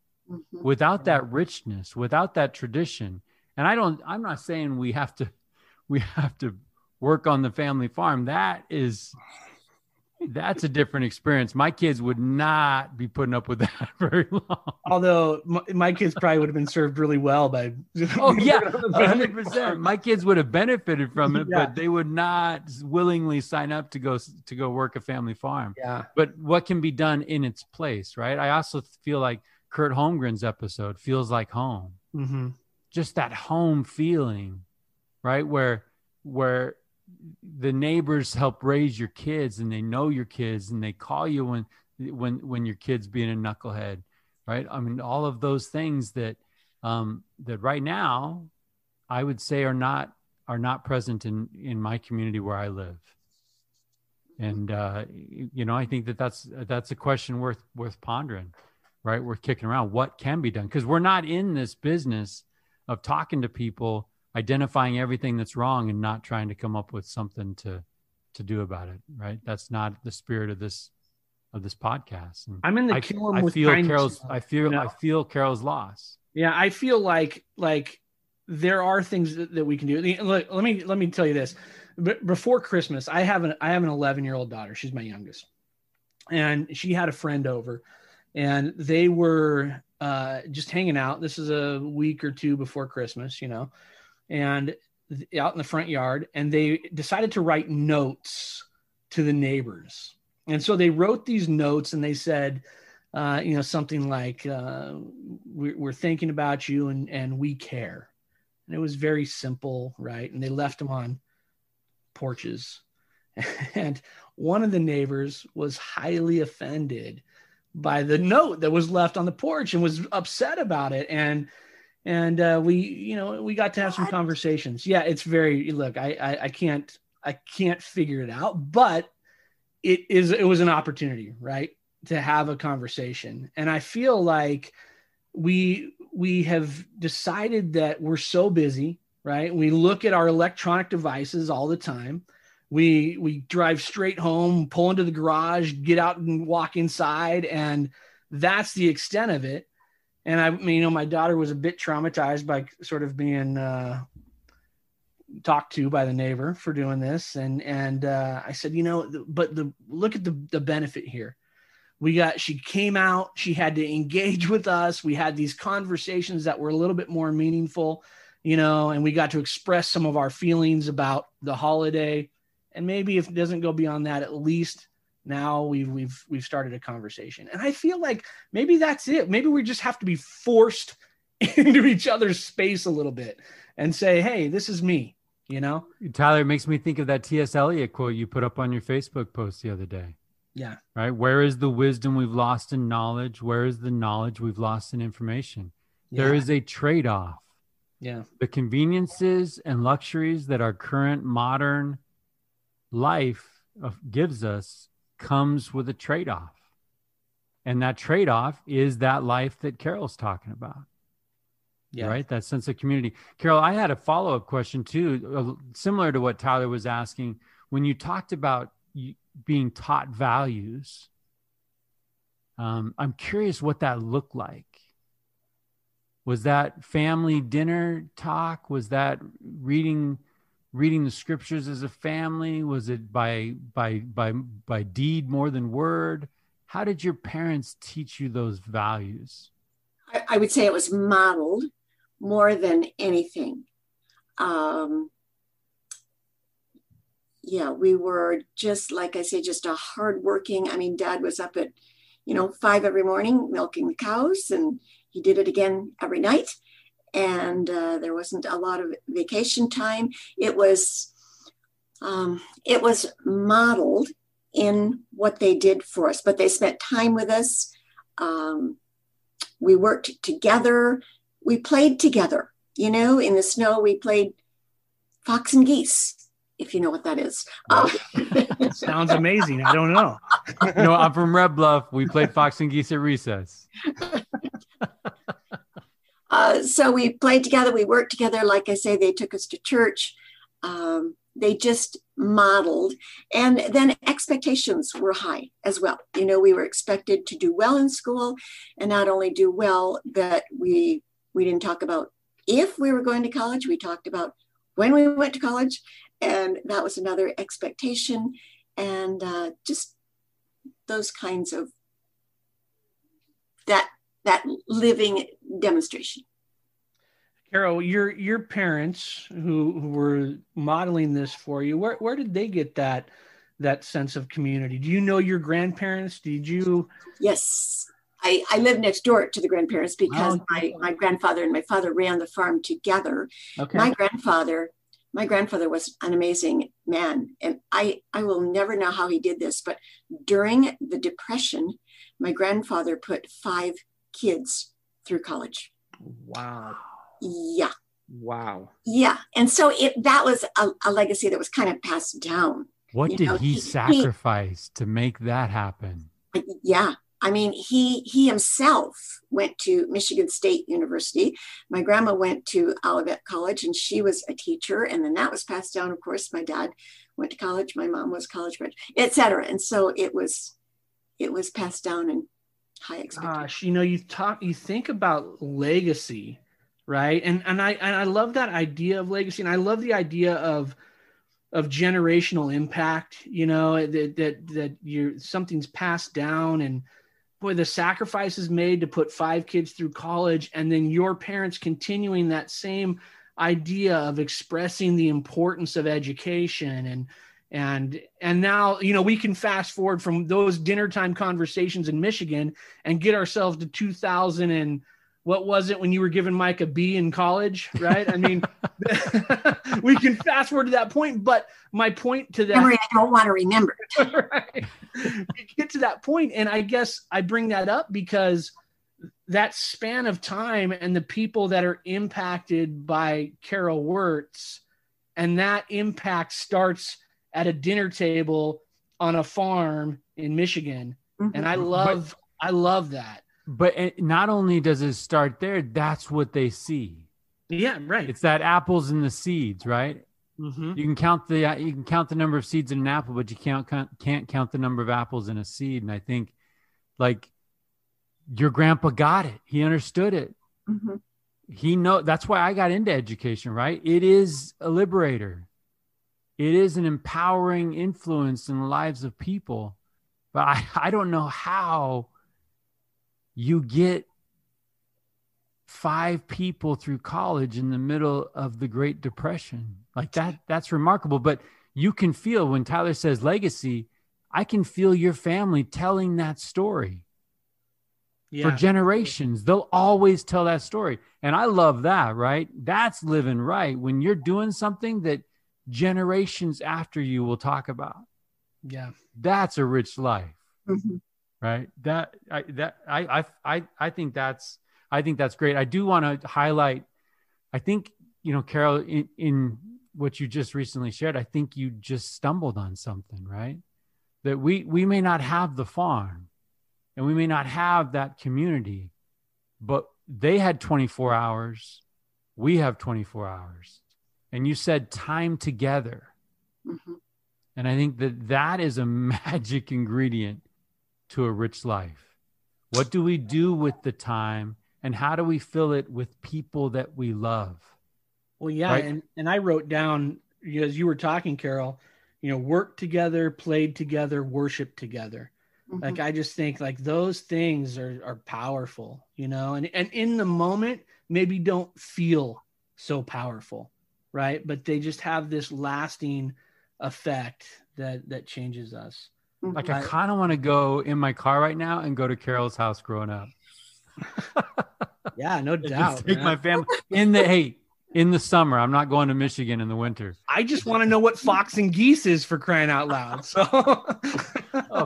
A: without that richness, without that tradition. And I'm not saying we have to work on the family farm. That's a different experience. My kids would not be putting up with that very long.
B: Although my kids probably would have been served really well by.
A: Oh yeah, 100%. My kids would have benefited from it, but they would not willingly sign up to go work a family farm.
B: Yeah.
A: But what can be done in its place, right? I also feel like Kurt Holmgren's episode feels like home.
B: Mm-hmm.
A: Just that home feeling, right? Where the neighbors help raise your kids, and they know your kids, and they call you when your kid's being a knucklehead, right? I mean, all of those things that right now I would say are not present in my community where I live. And I think that's a question worth pondering, right? Worth kicking around. What can be done? Because we're not in this business of talking to people, identifying everything that's wrong and not trying to come up with something to do about it, right? That's not the spirit of this podcast. And
B: I'm in the kill 'em with kindness.
A: I feel Carol's loss.
B: Yeah, I feel like there are things that we can do. Look, let me tell you this. Before Christmas, I have an 11-year-old daughter. She's my youngest, and she had a friend over, and they were just hanging out. This is a week or two before Christmas, and out in the front yard, and they decided to write notes to the neighbors. And so they wrote these notes, and they said, something like, we're thinking about you and we care. And it was very simple, right? And they left them on porches. And one of the neighbors was highly offended by the note that was left on the porch and was upset about it. And we got to have some conversations. Yeah, it's look, I can't figure it out, but it was an opportunity, right, to have a conversation. And I feel like we have decided that we're so busy, right? We look at our electronic devices all the time. We drive straight home, pull into the garage, get out and walk inside, and that's the extent of it. And I mean, my daughter was a bit traumatized by sort of being talked to by the neighbor for doing this. And I said, but look at the benefit here. She came out, she had to engage with us. We had these conversations that were a little bit more meaningful, and we got to express some of our feelings about the holiday. And maybe if it doesn't go beyond that, at least now we've started a conversation. And I feel like maybe that's it. Maybe we just have to be forced into each other's space a little bit and say, hey, this is me,
A: Tyler, it makes me think of that T.S. Eliot quote you put up on your Facebook post the other day.
B: Yeah.
A: Right. Where is the wisdom we've lost in knowledge? Where is the knowledge we've lost in information? Yeah. There is a trade-off.
B: Yeah.
A: The conveniences and luxuries that our current modern life gives us comes with a trade-off. And that trade-off is that life that Carol's talking about. Yeah. Right. That sense of community. Carol, I had a follow-up question too, similar to what Tyler was asking. When you talked about being taught values, I'm curious what that looked like. Was that family dinner talk? Was that reading the scriptures as a family? Was it by deed more than word? How did your parents teach you those values?
C: I would say it was modeled more than anything. We were just, like I say, just a hardworking. Dad was up at, 5 every morning milking the cows, and he did it again every night. And there wasn't a lot of vacation time. It was modeled in what they did for us, but they spent time with us. We worked together. We played together, in the snow. We played fox and geese, if you know what that is.
B: Sounds amazing. I don't know.
A: No, I'm from Red Bluff. We played fox and geese at recess.
C: So we played together. We worked together. Like I say, they took us to church. They just modeled. And then expectations were high as well. We were expected to do well in school, and not only do well, but we didn't talk about if we were going to college. We talked about when we went to college. And that was another expectation. And just those kinds of that living demonstration.
B: Carol, your parents who were modeling this for you, where did they get that sense of community? Do you know your grandparents? Did you?
C: Yes. I lived next door to the grandparents because my grandfather and my father ran the farm together.
B: Okay.
C: My grandfather was an amazing man, and I will never know how he did this, but during the Depression, my grandfather put 5 kids through college.
B: Wow.
C: Yeah.
B: Wow.
C: Yeah. And so that was a legacy that was kind of passed down.
A: What did he sacrifice to make that happen?
C: Yeah. He himself went to Michigan State University. My grandma went to Olivet College, and she was a teacher. And then that was passed down. Of course, my dad went to college. My mom was college graduate, et cetera. And so it was passed down in high expectations.
B: Gosh, you think about legacy, right? And I love that idea of legacy. And I love the idea of generational impact, that something's passed down, and boy, the sacrifices made to put 5 kids through college, and then your parents continuing that same idea of expressing the importance of education. And now, we can fast forward from those dinner time conversations in Michigan and get ourselves to 2000 and what was it when you were giving Mike a B in college, right? We can fast forward to that point, but my point to that,
C: memory I don't want to remember.
B: Right? We get to that point, and I guess I bring that up because that span of time and the people that are impacted by Carol Wertz, and that impact starts at a dinner table on a farm in Michigan. Mm-hmm. And I love that.
A: But not only does it start there, that's what they see.
B: Yeah, right.
A: It's that apples and the seeds, right?
B: Mm-hmm.
A: You can count the number of seeds in an apple, but you can't count the number of apples in a seed. And I think, like, your grandpa got it. He understood it.
C: Mm-hmm.
A: That's why I got into education, right? It is a liberator. It is an empowering influence in the lives of people. But I don't know how you get 5 people through college in the middle of the Great Depression. Like that's remarkable. But you can feel when Tyler says legacy, I can feel your family telling that story for generations. They'll always tell that story. And I love that, right? That's living right. When you're doing something that generations after you will talk about.
B: Yeah.
A: That's a rich life.
C: Mhm.
A: Right. I think that's great. I do want to highlight, I think, Carol, in what you just recently shared, I think you just stumbled on something, right? That we may not have the farm and we may not have that community, but they had 24 hours. We have 24 hours. And you said time together.
C: Mm-hmm.
A: And I think that is a magic ingredient to a rich life. What do we do with the time, and how do we fill it with people that we love?
B: Well, yeah. Right? And I wrote down, as you were talking, Carol, work together, played together, worship together. Mm-hmm. Like, I just think like those things are powerful, and in the moment, maybe don't feel so powerful, right? But they just have this lasting effect that changes us.
A: Like, I kind of want to go in my car right now and go to Carol's house growing up.
B: Yeah, no doubt.
A: Take my family in the summer. I'm not going to Michigan in the winter.
B: I just want to know what fox and geese is, for crying out loud. So,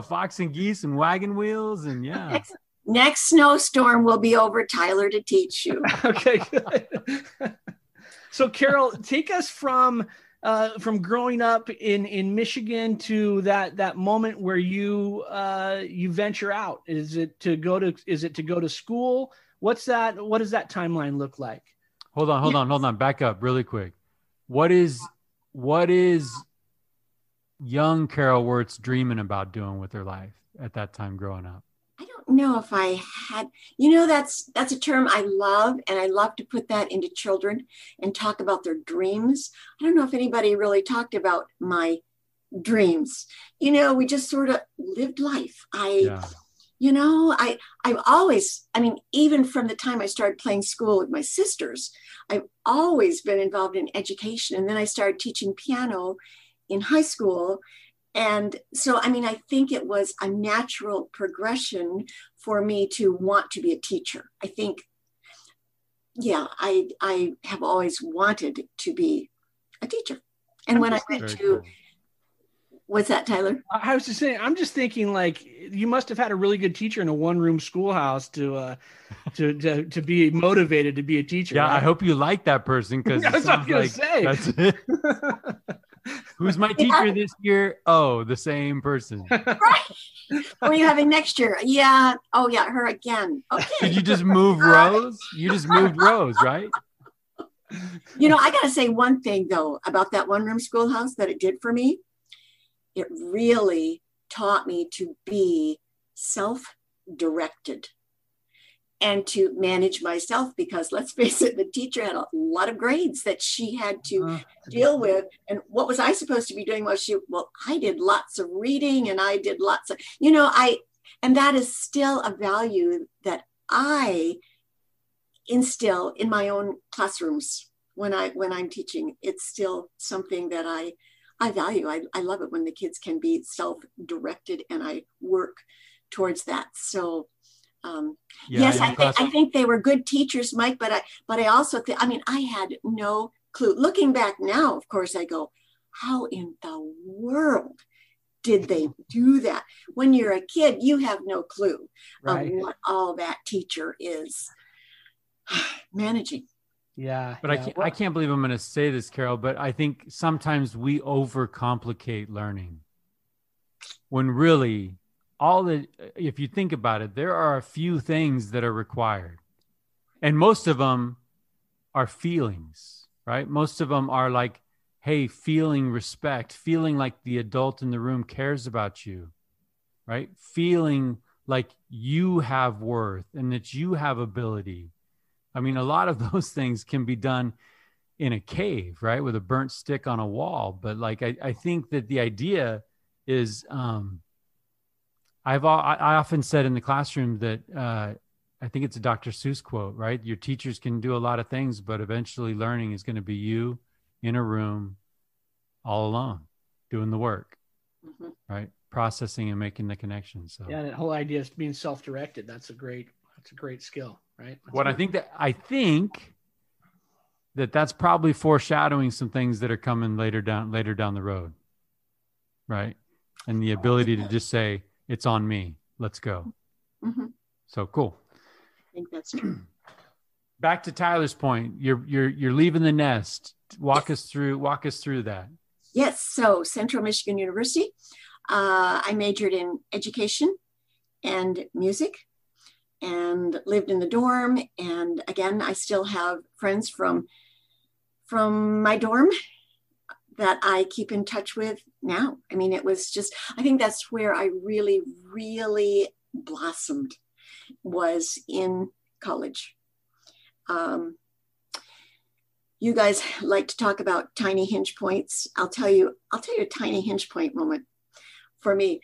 A: fox and geese and wagon wheels, and yeah.
C: Next snowstorm will be over, Tyler, to teach you.
B: Okay, good. So, Carol, take us from growing up in Michigan to that moment where you venture out. Is it to go to school? What does that timeline look like?
A: Hold on. Back up really quick. What is young Carol Wertz dreaming about doing with her life at that time growing up?
C: I don't know if I had, that's a term I love, and I love to put that into children and talk about their dreams. I don't know if anybody really talked about my dreams. We just sort of lived life. I've always, even from the time I started playing school with my sisters, I've always been involved in education. And then I started teaching piano in high school. And so, I think it was a natural progression for me to want to be a teacher. I think, I have always wanted to be a teacher. And when I went to, what's that, Tyler?
B: I was just saying, I'm just thinking, like, you must have had a really good teacher in a one-room schoolhouse to be motivated to be a teacher.
A: Yeah,
B: right?
A: I hope you like that person, because
B: that's what I was going to say.
A: That's it. Who's my teacher this year? Oh, the same person.
C: Right. What are you having next year? Yeah. Oh, yeah, her again. Okay.
A: Did you just move rows? You just moved rows, right?
C: I got to say one thing, though, about that one-room schoolhouse that it did for me. It really taught me to be self-directed and to manage myself, because let's face it, the teacher had a lot of grades that she had to deal with. And what was I supposed to be doing? I did lots of reading, and I did lots of, and that is still a value that I instill in my own classrooms when I'm teaching. It's still something that I value. I love it when the kids can be self-directed, and I work towards that. So, yes, I think they were good teachers, Mike, but I also think, I had no clue. Looking back now, of course, I go, how in the world did they do that? When you're a kid, you have no clue of what all that teacher is managing.
B: Yeah.
A: But I can't believe I'm going to say this, Carol, but I think sometimes we overcomplicate learning, when really if you think about it, there are a few things that are required, and most of them are feelings, right? Most of them are like, hey, feeling respect, feeling like the adult in the room cares about you, right? Feeling like you have worth and that you have ability. A lot of those things can be done in a cave, right? With a burnt stick on a wall. But I think that the idea is, I often said in the classroom that I think it's a Dr. Seuss quote, right? Your teachers can do a lot of things, but eventually learning is going to be you in a room all alone doing the work, right? Processing and making the connections. So
B: yeah, that whole idea of being self-directed, that's a great skill, right?
A: I think that's probably foreshadowing some things that are coming later down the road, right? And the ability to just say, it's on me, let's go. So cool.
C: I think that's true.
A: Back to Tyler's point, you're leaving the nest. Walk us through that.
C: Yes. So Central Michigan University, I majored in education and music and lived in the dorm. And again, I still have friends from my dorm that I keep in touch with now. I mean, it was just, I think that's where I really, really blossomed, was in college. You guys like to talk about tiny hinge points. I'll tell you a tiny hinge point moment for me.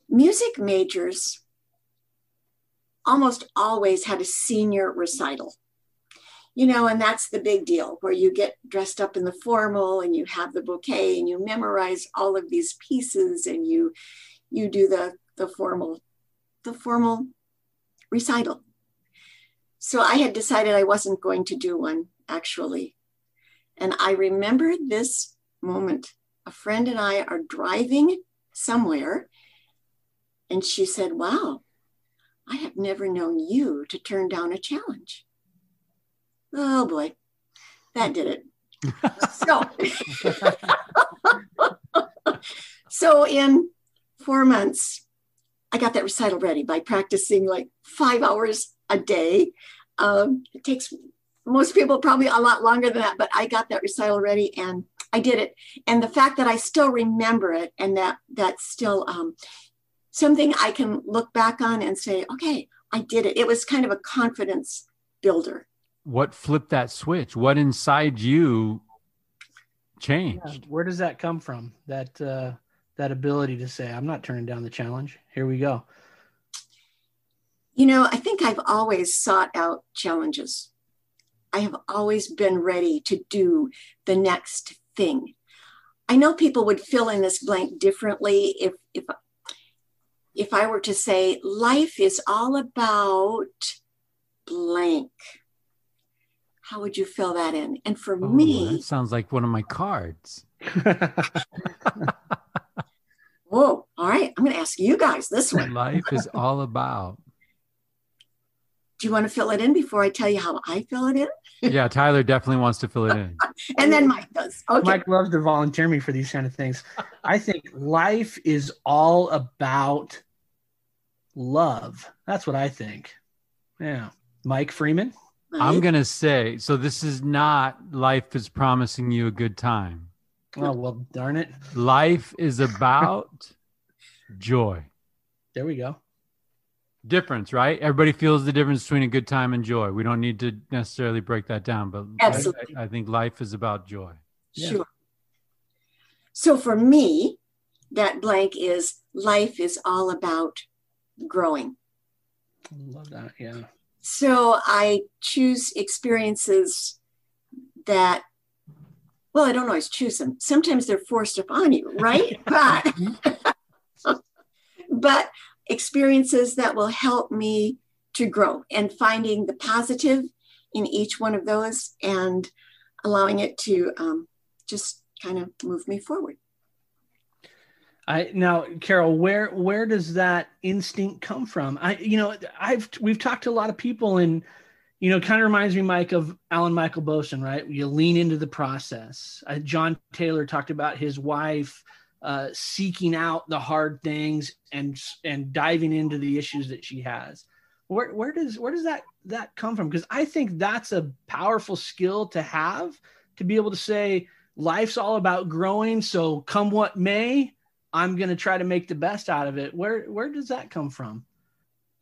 C: Music majors almost always had a senior recital, and that's the big deal, where you get dressed up in the formal and you have the bouquet and you memorize all of these pieces and you do the formal recital. So I had decided I wasn't going to do one, actually. And I remember this moment. A friend and I are driving somewhere, and she said, "Wow, I have never known you to turn down a challenge." Oh boy, that did it. So in 4 months, I got that recital ready by practicing like 5 hours a day. It takes most people probably a lot longer than that, but I got that recital ready and I did it. And the fact that I still remember it, and that's still something I can look back on and say, okay, I did it. It was kind of a confidence builder.
A: What flipped that switch? What inside you changed?
B: Yeah, where does that come from? That ability to say, I'm not turning down the challenge. Here we go.
C: I think I've always sought out challenges. I have always been ready to do the next thing. I know people would fill in this blank differently if I were to say life is all about blank. How would you fill that in? And for me,
A: that sounds like one of my cards.
C: Whoa, all right. I'm going to ask you guys this one.
A: Life is all about.
C: Do you want to fill it in before I tell you how I fill it in?
A: Yeah, Tyler definitely wants to fill it in.
C: And then Mike does. Okay.
B: Mike loves to volunteer me for these kind of things. I think life is all about love. That's what I think. Yeah. Mike Freeman?
C: Mike?
A: I'm going to say, so this is not life is promising you a good time.
B: Oh, well, darn it.
A: Life is about joy.
B: There we go.
A: Difference, right? Everybody feels the difference between a good time and joy. We don't need to necessarily break that down, but
C: absolutely.
A: I think life is about joy.
C: Sure. Yeah. So for me, that blank is life is all about growing.
B: I love that. Yeah.
C: So I choose experiences that, well, I don't always choose them. Sometimes they're forced upon you, right? But experiences that will help me to grow, and finding the positive in each one of those and allowing it to just kind of move me forward.
B: Now, Carol, where does that instinct come from? We've talked to a lot of people, and kind of reminds me, Mike, of Alan Michael Boson, right? You lean into the process. John Taylor talked about his wife seeking out the hard things and diving into the issues that she has. Where does that come from? Because I think that's a powerful skill to have, to be able to say life's all about growing. So come what may, I'm going to try to make the best out of it. Where does that come from?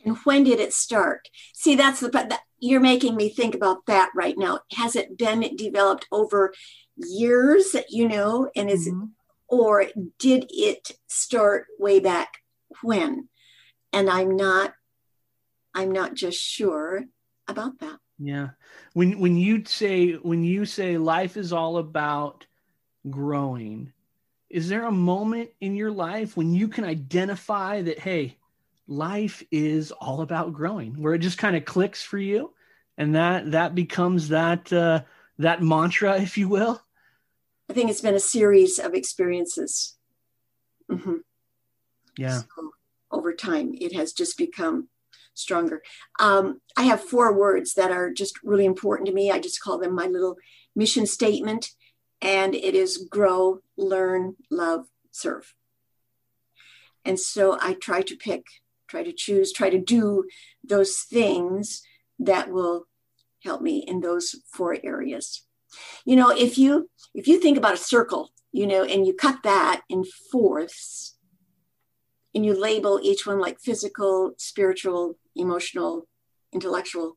C: And when did it start? See, that's you're making me think about that right now. Has it been developed over years, and is or did it start way back when. And I'm not just sure about that.
B: Yeah. When you say life is all about growing, is there a moment in your life when you can identify that, hey, life is all about growing, where it just kind of clicks for you, and that becomes that mantra, if you will?
C: I think it's been a series of experiences. Mm-hmm.
B: Yeah.
C: So over time, it has just become stronger. I have 4 words that are just really important to me. I just call them my little mission statement. And it is grow, learn, love, serve. And so I try to choose, try to do those things that will help me in those 4 areas. If you think about a circle, and you cut that in 4ths, and you label each one like physical, spiritual, emotional, intellectual,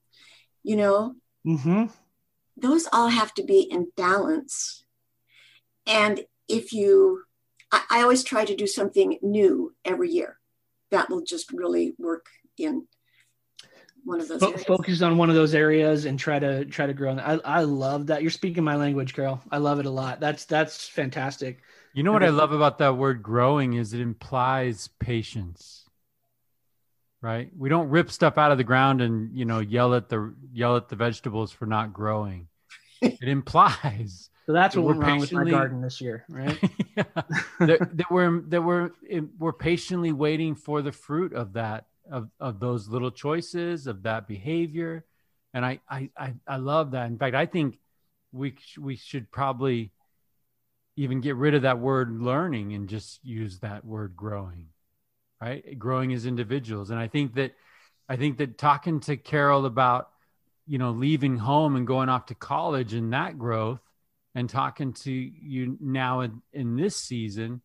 B: Mm-hmm.
C: those all have to be in balance. And I always try to do something new every year that will just really work in one of those areas.
B: Focus on one of those areas and try to grow. I love that. You're speaking my language, Carol. I love it a lot. That's fantastic.
A: You know what I love about that word growing is it implies patience, right? We don't rip stuff out of the ground and, yell at the vegetables for not growing. It implies.
B: So that's what went wrong with my garden this year, right?
A: Yeah, that we're patiently waiting for the fruit of that, of those little choices, of that behavior. And I love that. In fact, I think we should probably even get rid of that word learning and just use that word growing, right? Growing as individuals. And I think that talking to Carol about, leaving home and going off to college and that growth, and talking to you now in this season,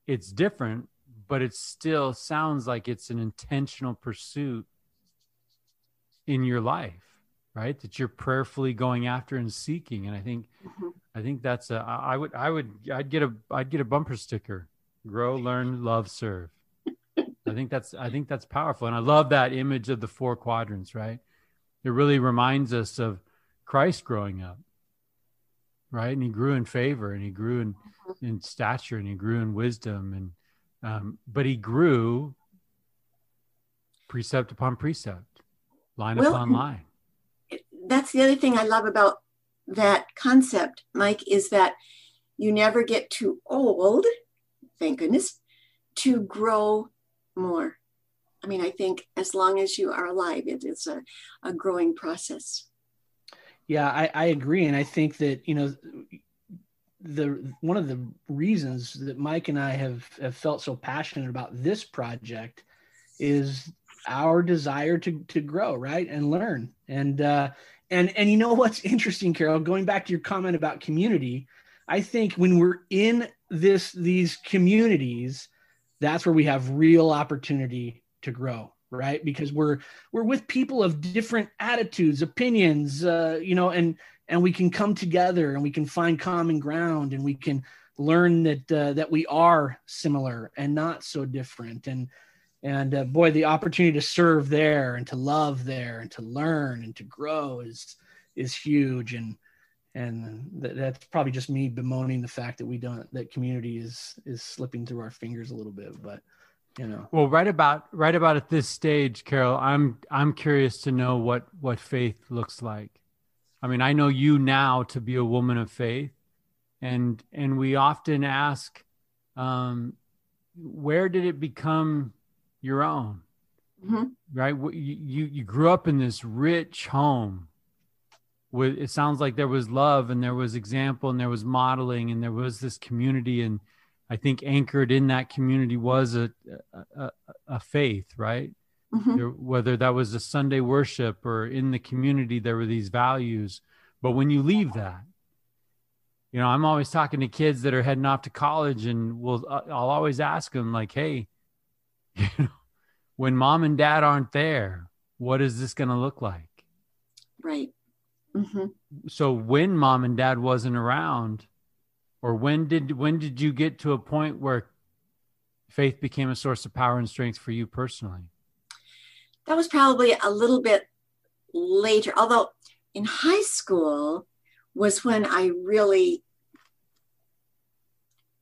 A: it's different, but it still sounds like it's an intentional pursuit in your life, right? That you're prayerfully going after and seeking. And I think that's I'd get a bumper sticker: grow, learn, love, serve. I think that's powerful. And I love that image of the 4 quadrants, right? It really reminds us of Christ growing up, right? And he grew in favor, and he grew in stature, and he grew in wisdom, and but he grew precept upon precept, line upon line.
C: That's the other thing I love about that concept, Mike, is that you never get too old, thank goodness, to grow more. I mean, I think as long as you are alive, it is a growing process.
B: Yeah, I agree. And I think that, one of the reasons that Mike and I have felt so passionate about this project is our desire to grow, right? And learn. And you know what's interesting, Carol, going back to your comment about community, I think when we're in these communities, that's where we have real opportunity to grow, right? Because we're with people of different attitudes, opinions, and we can come together and we can find common ground, and we can learn that we are similar and not so different. And boy, the opportunity to serve there and to love there and to learn and to grow is huge. And that's probably just me bemoaning the fact that that community is slipping through our fingers a little bit, but Well,
A: right about at this stage, Carol, I'm curious to know what faith looks like. I mean, I know you now to be a woman of faith, and we often ask, where did it become your own? Mm-hmm. Right? You grew up in this rich home. It sounds like there was love, and there was example, and there was modeling, and there was this community, and I think anchored in that community was a faith, right? Mm-hmm. Whether that was a Sunday worship or in the community, there were these values. But when you leave that, I'm always talking to kids that are heading off to college, and I'll always ask them, like, hey, when mom and dad aren't there, what is this going to look like?
C: Right. Mm-hmm.
A: So when mom and dad wasn't around, or when did you get to a point where faith became a source of power and strength for you personally?
C: That was probably a little bit later, although in high school was when I really,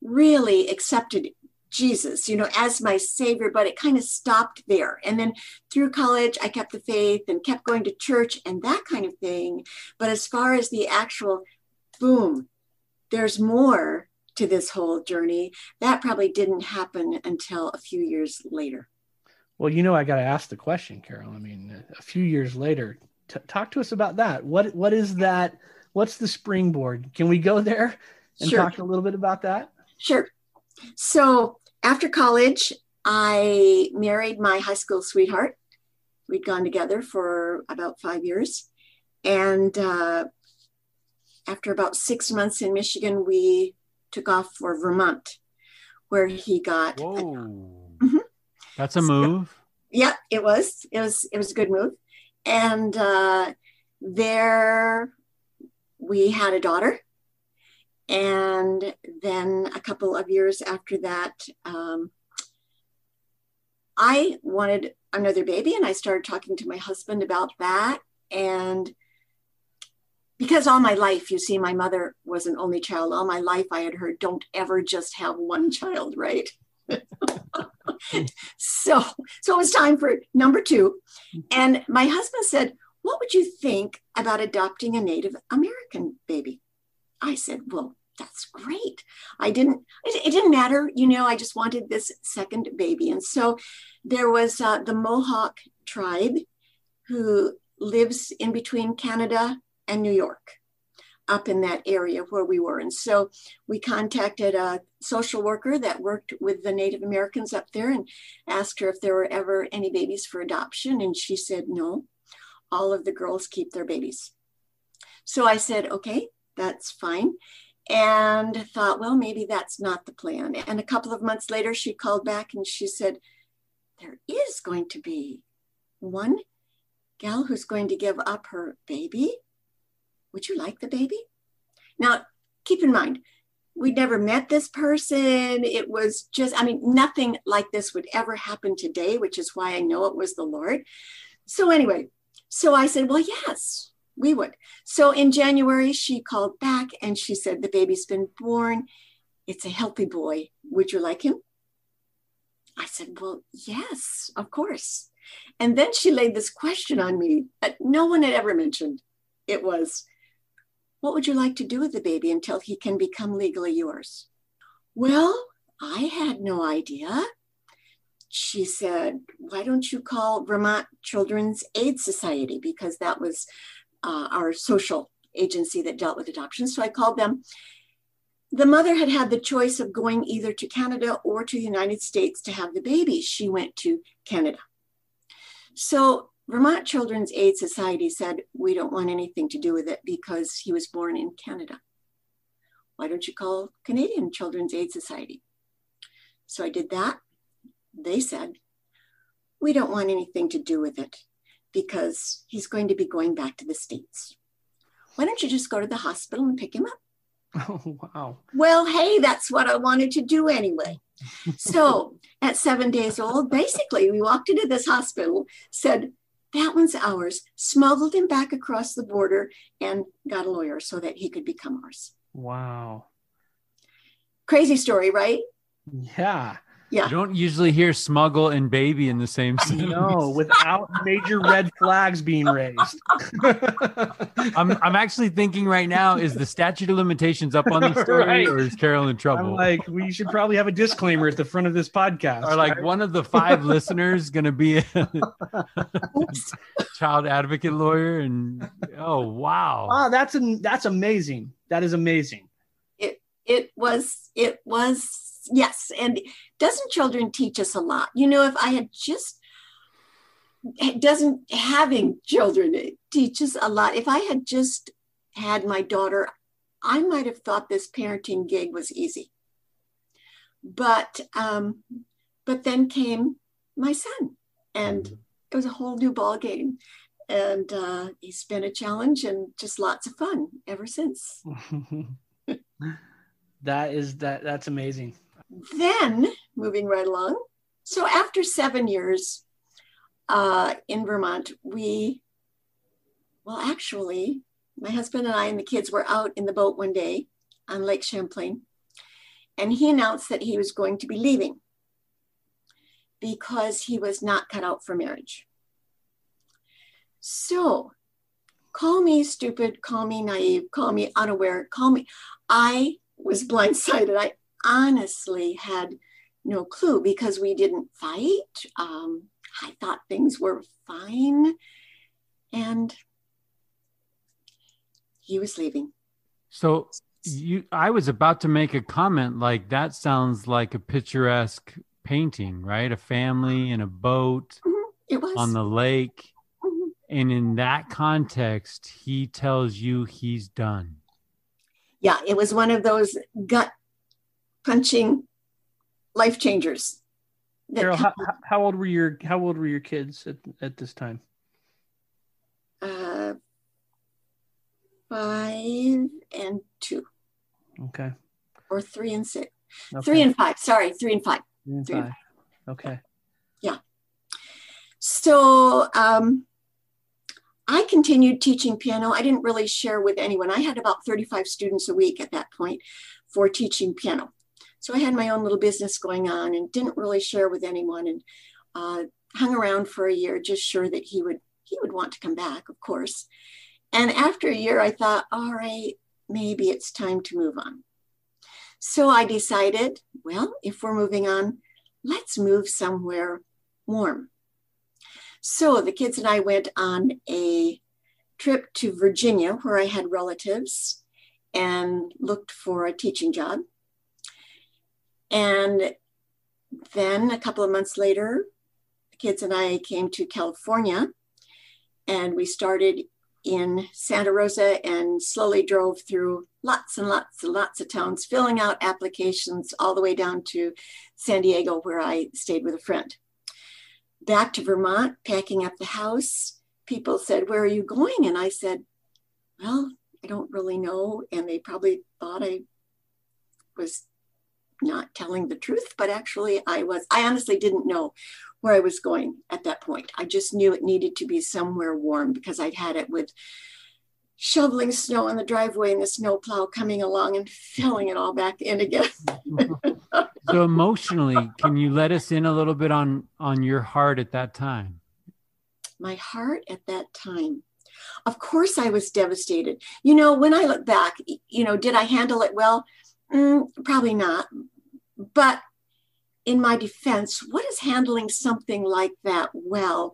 C: really accepted Jesus, as my savior, but it kind of stopped there. And then through college, I kept the faith and kept going to church and that kind of thing. But as far as the actual boom, there's more to this whole journey, that probably didn't happen until a few years later.
B: Well, I got to ask the question, Carol. I mean, a few years later, talk to us about that. What is that? What's the springboard? Can we go there and talk a little bit about that?
C: Sure. So after college, I married my high school sweetheart. We'd gone together for about 5 years. And after about 6 months in Michigan, we took off for Vermont, where he got.
A: Whoa. That's a move.
C: Yeah, it was. It was a good move. And there we had a daughter. And then a couple of years after that, I wanted another baby, and I started talking to my husband about that. And because all my life, my mother was an only child. All my life I had heard, don't ever just have one child, right? So it was time for number 2. And my husband said, what would you think about adopting a Native American baby? I said, well, that's great. It didn't matter. I just wanted this second baby. And so there was the Mohawk tribe who lives in between Canada and New York, up in that area where we were. And so we contacted a social worker that worked with the Native Americans up there and asked her if there were ever any babies for adoption. And she said, no, all of the girls keep their babies. So I said, okay, that's fine. And thought, well, maybe that's not the plan. And a couple of months later, she called back and she said, there is going to be one gal who's going to give up her baby. Would you like the baby? Now, keep in mind, we'd never met this person. It was just, nothing like this would ever happen today, which is why I know it was the Lord. So anyway, I said, well, yes, we would. So in January, she called back and she said, the baby's been born. It's a healthy boy. Would you like him? I said, well, yes, of course. And then she laid this question on me that no one had ever mentioned. It was, what would you like to do with the baby until he can become legally yours? Well, I had no idea. She said, why don't you call Vermont Children's Aid Society? Because that was our social agency that dealt with adoption. So I called them. The mother had the choice of going either to Canada or to the United States to have the baby. She went to Canada. So Vermont Children's Aid Society said, we don't want anything to do with it because he was born in Canada. Why don't you call Canadian Children's Aid Society? So I did that. They said, we don't want anything to do with it because he's going to be going back to the States. Why don't you just go to the hospital and pick him up?
B: Oh, wow.
C: Well, hey, that's what I wanted to do anyway. So at 7 days old, basically, we walked into this hospital, said, that one's ours, smuggled him back across the border and got a lawyer so that he could become ours.
B: Wow.
C: Crazy story, right?
B: Yeah.
C: Yeah.
A: You don't usually hear smuggle and baby in the same sentence.
B: No, without major red flags being raised.
A: I'm actually thinking right now, is the statute of limitations up on the story,
B: Right.
A: or is Carol in trouble?
B: I'm like, we should probably have a disclaimer at the front of this podcast.
A: Or like
B: right?
A: one of the 5 listeners going to be a child advocate lawyer, and oh wow,
B: Oh, that's amazing. That is amazing.
C: It was, yes. And doesn't children teach us a lot? If I had just, having children, it teaches a lot. If I had just had my daughter, I might have thought this parenting gig was easy. But then came my son, and it was a whole new ball game. And he's been a challenge and just lots of fun ever since.
B: That's amazing.
C: Then moving right along. So after 7 years in Vermont, actually, my husband and I and the kids were out in the boat one day on Lake Champlain, and he announced that he was going to be leaving because he was not cut out for marriage. So call me stupid, call me naive, call me unaware, I was blindsided. I honestly had no clue because we didn't fight. I thought things were fine. And he was leaving.
A: So I was about to make a comment like that sounds like a picturesque painting, right? A family in a boat
C: It was
A: on the lake. And in that context, he tells you he's done.
C: Yeah, it was one of those gut punching life changers.
B: Carol, how old were your kids at this time?
C: 5 and 2.
B: Okay.
C: Or 3 and 6.
B: Okay.
C: 3 and 5. Sorry, 3 and 5.
B: 3 and 5. Okay.
C: Yeah. So I continued teaching piano. I didn't really share with anyone. I had about 35 students a week at that point for teaching piano. So I had my own little business going on and didn't really share with anyone, and hung around for a year, just sure that he would want to come back, of course. And after a year, I thought, all right, maybe it's time to move on. So I decided, well, if we're moving on, let's move somewhere warm. So the kids and I went on a trip to Virginia where I had relatives and looked for a teaching job. And then a couple of months later, the kids and I came to California, and we started in Santa Rosa and slowly drove through lots and lots and lots of towns, filling out applications all the way down to San Diego, where I stayed with a friend. Back to Vermont, packing up the house. People said, "Where are you going?" And I said, "Well, I don't really know." And they probably thought I was not telling the truth, but actually I honestly didn't know where I was going at that point. I just knew it needed to be somewhere warm because I'd had it with shoveling snow on the driveway and the snowplow coming along and filling it all back in again.
A: So emotionally, can you let us in a little bit on your heart at that time?
C: My heart at that time. Of course I was devastated. You know, when I look back, did I handle it well? Probably not. But in my defense, what does handling something like that well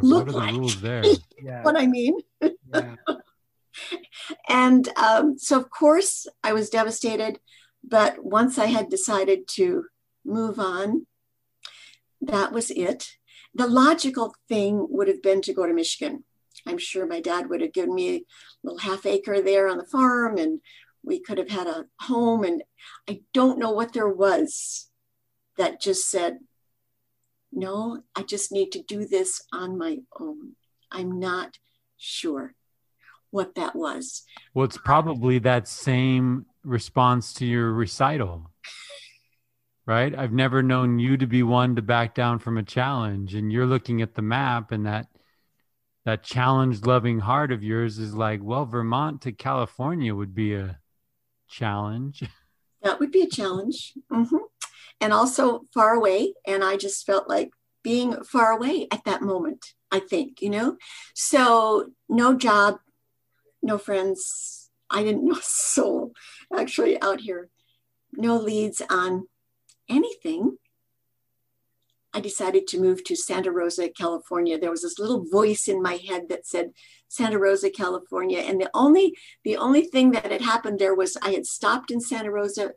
C: look like? What are the rules there? Yeah. What I mean? Yeah. And so, of course, I was devastated. But once I had decided to move on, that was it. The logical thing would have been to go to Michigan. I'm sure my dad would have given me a little half acre there on the farm, and we could have had a home. And I don't know what there was that just said, no, I just need to do this on my own. I'm not sure what that was.
A: Well, it's probably that same response to your recital, right? I've never known you to be one to back down from a challenge, and you're looking at the map, and that challenge-loving heart of yours is like, well, Vermont to California would be a challenge.
C: That would be a challenge. Mm-hmm. And also far away. And I just felt like being far away at that moment, I think, So no job, no friends. I didn't know a soul actually out here. No leads on anything. I decided to move to Santa Rosa, California. There was this little voice in my head that said Santa Rosa, California. And the only thing that had happened there was I had stopped in Santa Rosa,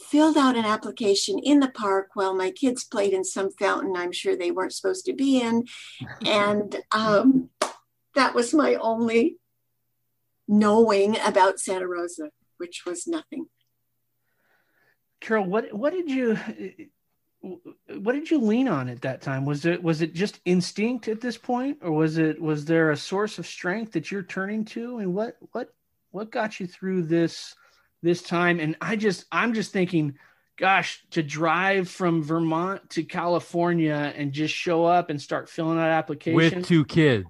C: filled out an application in the park while my kids played in some fountain I'm sure they weren't supposed to be in. And that was my only knowing about Santa Rosa, which was nothing.
B: Carol, what did you lean on at that time? Was it just instinct at this point, or was there a source of strength that you're turning to? And what got you through this time? And I'm just thinking, gosh, to drive from Vermont to California and just show up and start filling out applications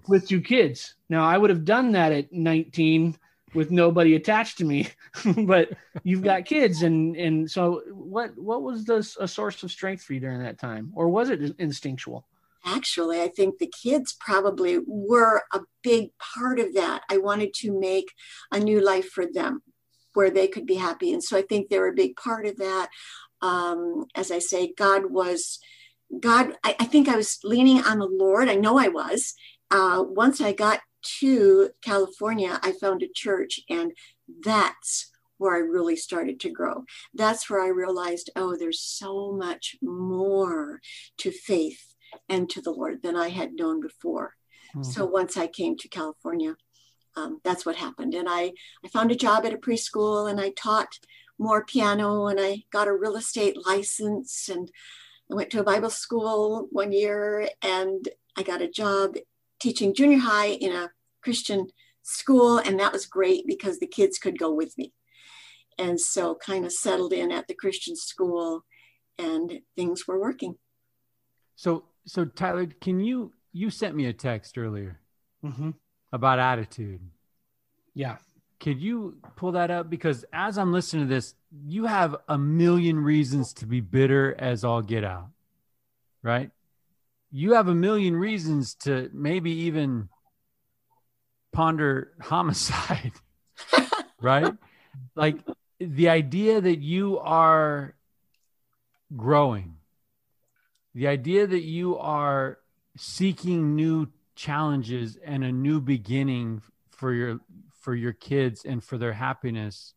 A: with two kids.
B: Now, I would have done that at 19 with nobody attached to me, but you've got kids. And so what was a source of strength for you during that time? Or was it instinctual?
C: Actually, I think the kids probably were a big part of that. I wanted to make a new life for them where they could be happy. And so I think they were a big part of that. As I say, I think I was leaning on the Lord. I know I was. Once I got to California, I found a church, and that's where I really started to grow. That's where I realized, oh, there's so much more to faith and to the Lord than I had known before. Mm-hmm. So once I came to California, that's what happened. And I found a job at a preschool, and I taught more piano, and I got a real estate license, and I went to a Bible school 1 year, and I got a job teaching junior high in a Christian school. And that was great because the kids could go with me. And so kind of settled in at the Christian school, and things were working.
A: So Tyler, you sent me a text earlier
B: mm-hmm.
A: about attitude.
B: Yeah.
A: Could you pull that up? Because as I'm listening to this, you have a million reasons to be bitter as all get out, right? You have a million reasons to maybe even ponder homicide, right? Like the idea that you are growing, the idea that you are seeking new challenges and a new beginning for your kids and for their happiness,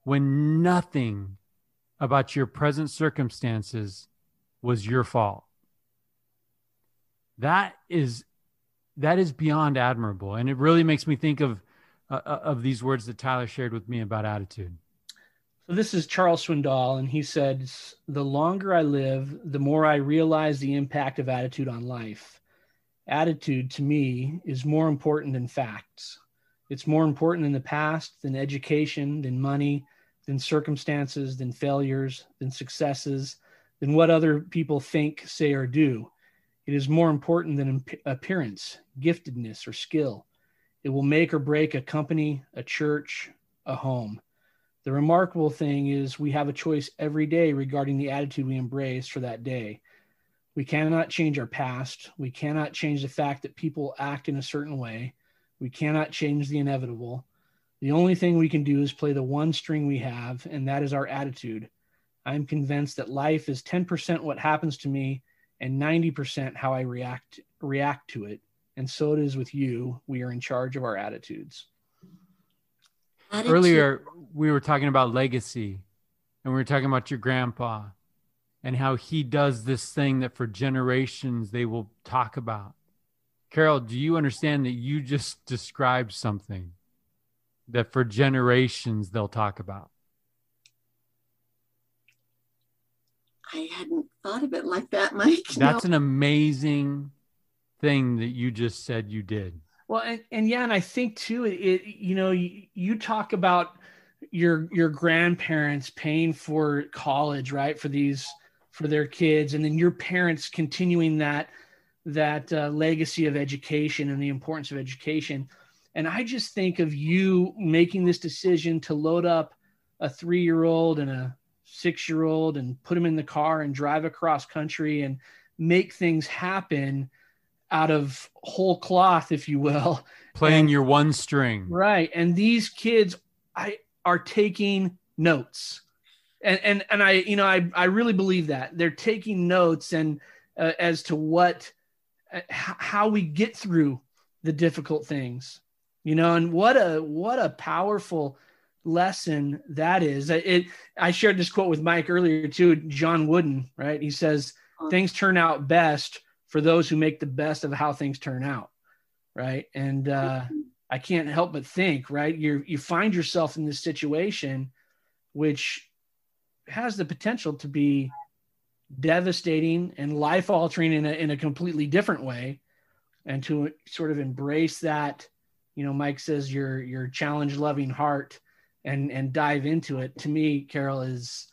A: when nothing about your present circumstances was your fault. That is beyond admirable. And it really makes me think of these words that Tyler shared with me about attitude.
B: So this is Charles Swindoll, and he said, the longer I live, the more I realize the impact of attitude on life. Attitude, to me, is more important than facts. It's more important than the past, than education, than money, than circumstances, than failures, than successes, than what other people think, say, or do. It is more important than appearance, giftedness, or skill. It will make or break a company, a church, a home. The remarkable thing is we have a choice every day regarding the attitude we embrace for that day. We cannot change our past. We cannot change the fact that people act in a certain way. We cannot change the inevitable. The only thing we can do is play the one string we have, and that is our attitude. I'm convinced that life is 10% what happens to me and 90% how I react to it. And so it is with you. We are in charge of our attitudes.
A: Earlier, we were talking about legacy, and we were talking about your grandpa and how he does this thing that for generations they will talk about. Carol, do you understand that you just described something that for generations they'll talk about?
C: I hadn't thought of it like that, Mike.
A: That's an amazing thing that you just said you did.
B: Well, and I think too, you talk about your grandparents paying for college, right? For their kids, and then your parents continuing that legacy of education and the importance of education. And I just think of you making this decision to load up a 3-year-old and a 6-year-old and put them in the car and drive across country and make things happen out of whole cloth, if you will.
A: Playing your one string.
B: Right. And these kids are taking notes. And I really believe that they're taking notes and as to how we get through the difficult things, and what a powerful lesson that is. I shared this quote with Mike earlier too, John Wooden, right? He says, things turn out best for those who make the best of how things turn out. Right. And I can't help but think, right. You find yourself in this situation, which has the potential to be devastating and life altering in a completely different way. And to sort of embrace that, Mike says your challenge loving heart and dive into it, to me, Carol, is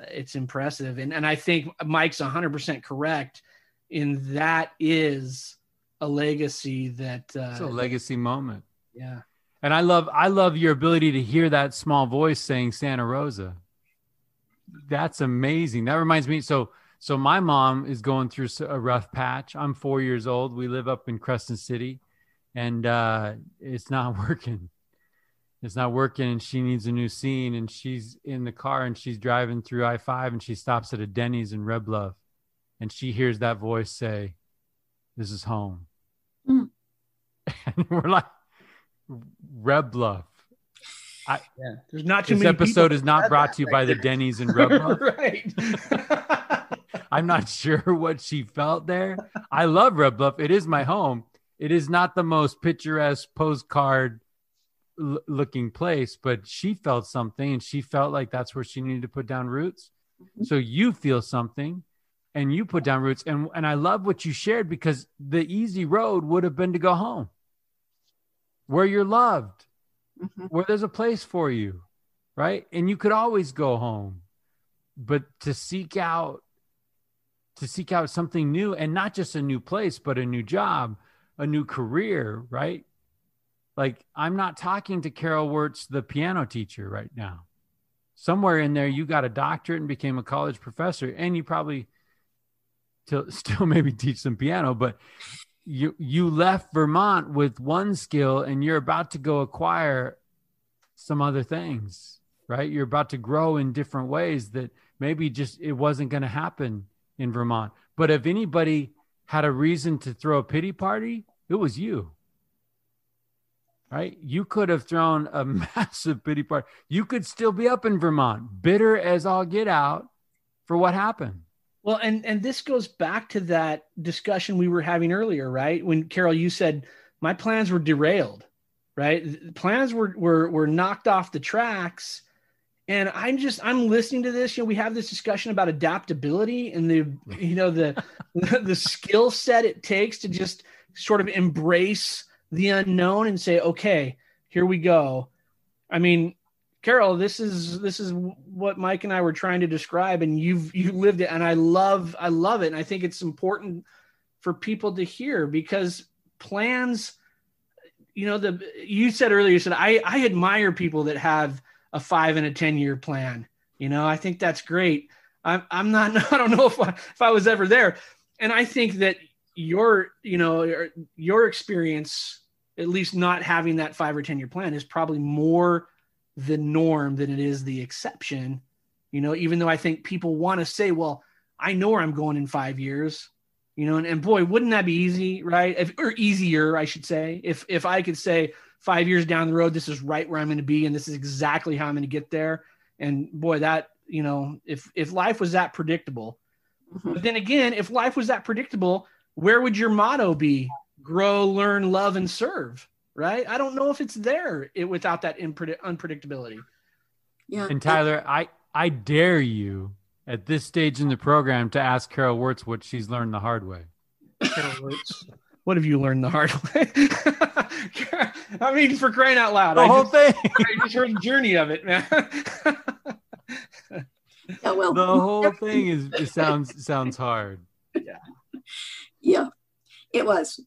B: it's impressive. And I think Mike's 100% correct in that is a legacy that
A: it's a legacy moment.
B: Yeah.
A: And I love your ability to hear that small voice saying Santa Rosa. That's amazing. That reminds me. So my mom is going through a rough patch. I'm 4 years old. We live up in Crescent City, and it's not working. It's not working, and she needs a new scene. And she's in the car, and she's driving through I-5, and she stops at a Denny's in Red Bluff, and she hears that voice say, "This is home." Mm. And we're like, Red Bluff.
B: There's not too
A: this
B: many.
A: This episode is not brought to you by the Denny's in Red Bluff.
B: Right.
A: I'm not sure what she felt there. I love Red Bluff. It is my home. It is not the most picturesque postcard looking place, but she felt something, and she felt like that's where she needed to put down roots. Mm-hmm. So you feel something and you put down roots. And I love what you shared, because the easy road would have been to go home where you're loved, mm-hmm. where there's a place for you, right? And you could always go home, but to seek out something new, and not just a new place, but a new job, a new career, right? Like, I'm not talking to Carol Wertz, the piano teacher, right now. Somewhere in there, you got a doctorate and became a college professor, and you probably still maybe teach some piano, but you left Vermont with one skill, and you're about to go acquire some other things, right? You're about to grow in different ways that maybe just it wasn't going to happen in Vermont. But if anybody had a reason to throw a pity party, it was you, right? You could have thrown a massive pity party. You could still be up in Vermont, bitter as all get out for what happened.
B: Well, and this goes back to that discussion we were having earlier, right? When Carol, you said my plans were derailed, right? Plans were knocked off the tracks. And I'm listening to this, we have this discussion about adaptability and the skill set it takes to just sort of embrace the unknown and say, okay, here we go. I mean, Carol, this is what Mike and I were trying to describe, and you lived it. And I love it. And I think it's important for people to hear, because plans, you said earlier, I admire people that have a 5 and a 10-year plan. I think that's great. I'm not, I don't know if I was ever there. And I think that your experience, at least not having that 5 or 10-year plan, is probably more the norm than it is the exception. Even though I think people want to say, well, I know where I'm going in 5 years, and boy, wouldn't that be easy, right? Or easier, I should say, if I could say 5 years down the road, this is right where I'm going to be, and this is exactly how I'm going to get there. And boy, that, if life was that predictable, mm-hmm. But then again, if life was that predictable, where would your motto be? Grow, learn, love, and serve, right? I don't know if it's there without that unpredictability.
A: Yeah. And Tyler, I dare you at this stage in the program to ask Carol Wertz what she's learned the hard way.
B: Carol Wertz, what have you learned the hard way? I mean, for crying out loud.
A: The whole thing.
B: I just heard the journey of it, man.
C: Yeah, well,
A: the whole thing it sounds hard.
C: Yeah, it was.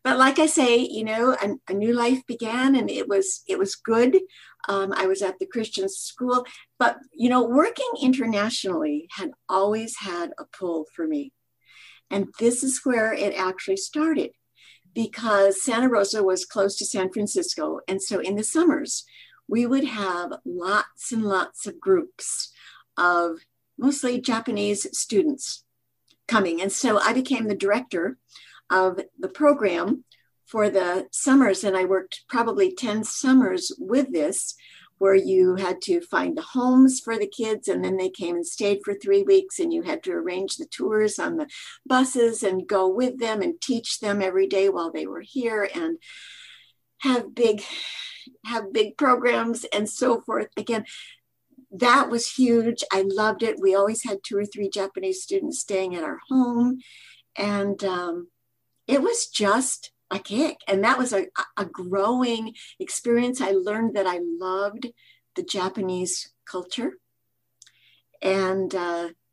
C: But like I say, a new life began, and it was good. I was at the Christian school, but working internationally had always had a pull for me. And this is where it actually started, because Santa Rosa was close to San Francisco. And so in the summers, we would have lots and lots of groups of mostly Japanese students coming. And so I became the director of the program for the summers. And I worked probably 10 summers with this, where you had to find the homes for the kids, and then they came and stayed for 3 weeks, and you had to arrange the tours on the buses and go with them and teach them every day while they were here, and have big programs and so forth. Again, that was huge. I loved it. We always had 2 or 3 Japanese students staying at our home, and it was just a kick. And that was a growing experience. I learned that I loved the Japanese culture. And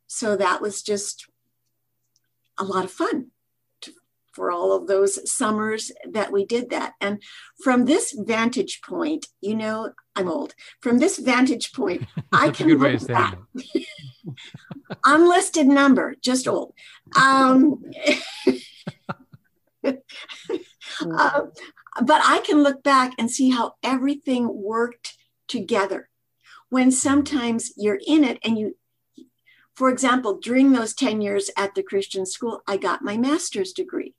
C: so that was just a lot of fun for all of those summers that we did that. And from this vantage point, you know, I'm old. From this vantage point, I can look back. Unlisted number, just old. But I can look back and see how everything worked together. When sometimes you're in it and you, for example, during those 10 years at the Christian school, I got my master's degree.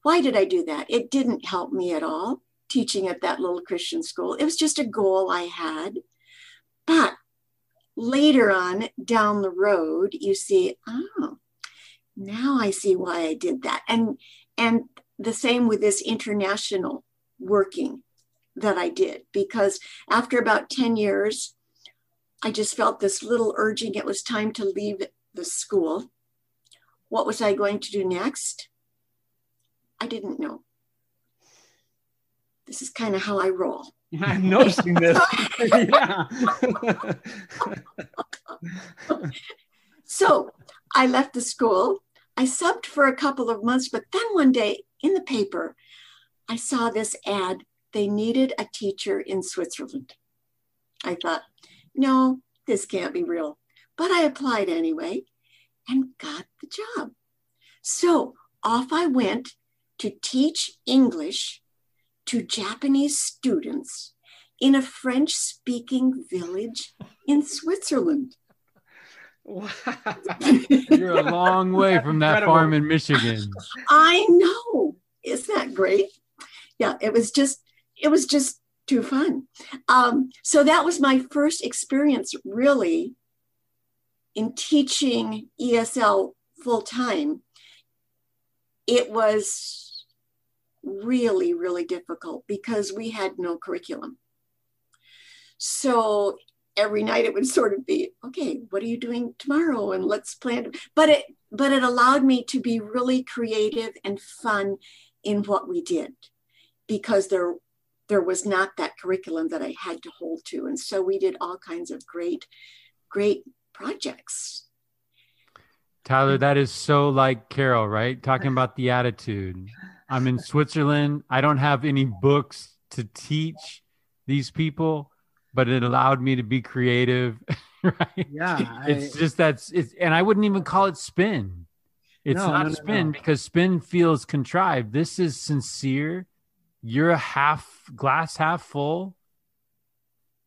C: Why did I do that? It didn't help me at all, teaching at that little Christian school. It was just a goal I had. But later on down the road, you see, oh, now I see why I did that. And the same with this international working that I did, because after about 10 years, I just felt this little urging. It was time to leave the school. What was I going to do next? I didn't know. This is kind of how I roll.
B: I'm noticing this. Yeah.
C: So I left the school. I subbed for a couple of months, but then one day in the paper, I saw this ad. They needed a teacher in Switzerland. I thought, no, this can't be real. But I applied anyway and got the job. So off I went to teach English to Japanese students in a French-speaking village in Switzerland.
B: Wow.
A: You're a long way from that farm in Michigan.
C: I know. Isn't that great? Yeah, it was just too fun. So that was my first experience really in teaching ESL full time. It was really, really difficult because we had no curriculum. So every night it would sort of be, okay, what are you doing tomorrow? And let's plan. But it allowed me to be really creative and fun in what we did, because there was not that curriculum that I had to hold to. And so we did all kinds of great projects.
A: Tyler, that is so like Carol, right? Talking about the attitude. I'm in Switzerland. I don't have any books to teach these people, but it allowed me to be creative, right?
B: Yeah.
A: And I wouldn't even call it spin. It's not spin because spin feels contrived. This is sincere. You're a glass half full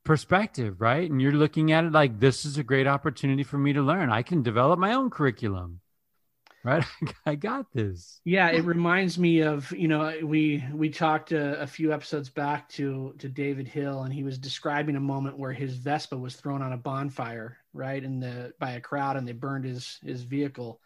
A: perspective, right? And you're looking at it like, this is a great opportunity for me to learn. I can develop my own curriculum, right? I got this.
B: Yeah, it reminds me of, we talked a few episodes back to David Hill, and he was describing a moment where his Vespa was thrown on a bonfire, right, by a crowd, and they burned his vehicle.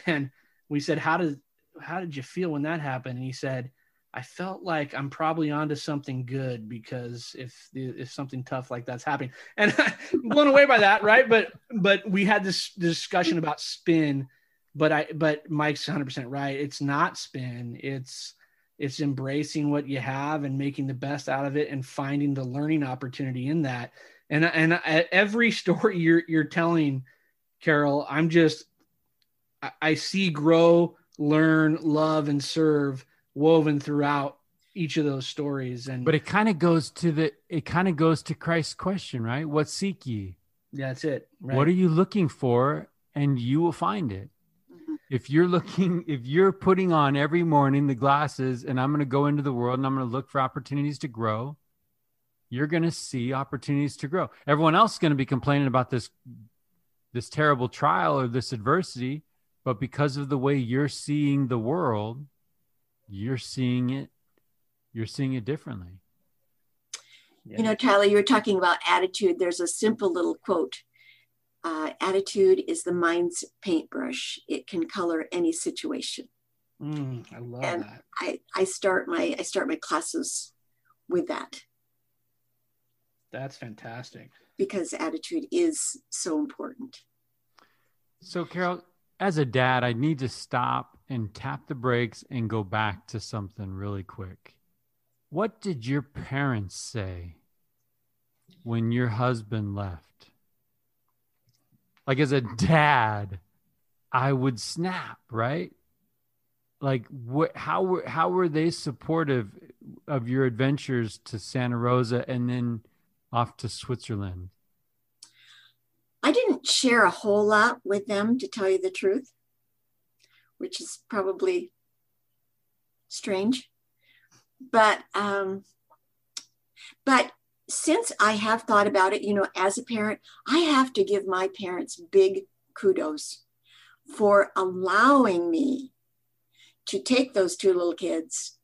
B: And we said, how did you feel when that happened? And he said, I felt like I'm probably onto something good, because if something tough like that's happening, and I'm blown away by that, right? But we had this discussion about spin, but Mike's 100% right. It's not spin. It's embracing what you have and making the best out of it and finding the learning opportunity in that. And every story you're telling, Carol, I see grow, learn, love, and serve woven throughout each of those stories. But
A: it kind of goes to Christ's question, right? What seek ye?
B: Yeah, that's it. Right?
A: What are you looking for? And you will find it. Mm-hmm. If you're putting on every morning the glasses and I'm going to go into the world and I'm going to look for opportunities to grow, you're going to see opportunities to grow. Everyone else is going to be complaining about this terrible trial or this adversity, but because of the way you're seeing the world, you're seeing it differently.
C: Yeah. Tyler, you were talking about attitude. There's a simple little quote. Attitude is the mind's paintbrush. It can color any situation.
B: I love that.
C: I start my classes with that.
B: That's fantastic.
C: Because attitude is so important.
A: So, Carol, as a dad, I need to stop and tap the brakes and go back to something really quick. What did your parents say when your husband left? like as a dad, I would snap, right? Like how were they supportive of your adventures to Santa Rosa and then off to Switzerland?
C: I didn't share a whole lot with them, to tell you the truth, which is probably strange. But since I have thought about it, as a parent, I have to give my parents big kudos for allowing me to take those two little kids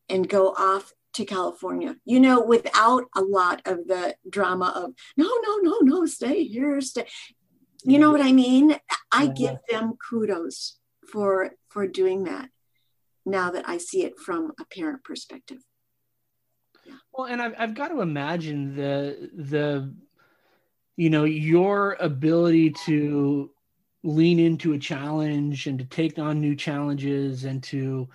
C: and go off to California, without a lot of the drama of no, stay here, stay. You know what I mean? I give them kudos for doing that now that I see it from a parent perspective. Yeah.
B: Well, and I've got to imagine the your ability to lean into a challenge and to take on new challenges and to,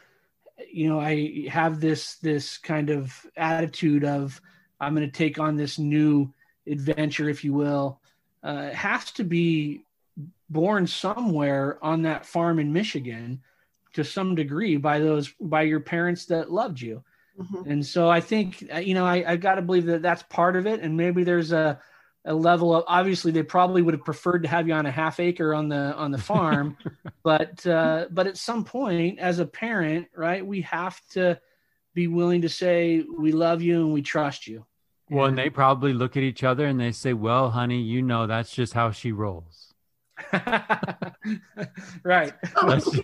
B: I have this kind of attitude of I'm going to take on this new adventure, if you will, has to be born somewhere on that farm in Michigan to some degree by your parents that loved you. Mm-hmm. And so I think, I've got to believe that that's part of it. And maybe there's a level of, obviously they probably would have preferred to have you on a half acre on the farm, but at some point as a parent, right, we have to be willing to say, we love you and we trust you.
A: Well, and they probably look at each other and they say, well, honey, that's just how she rolls.
B: Right.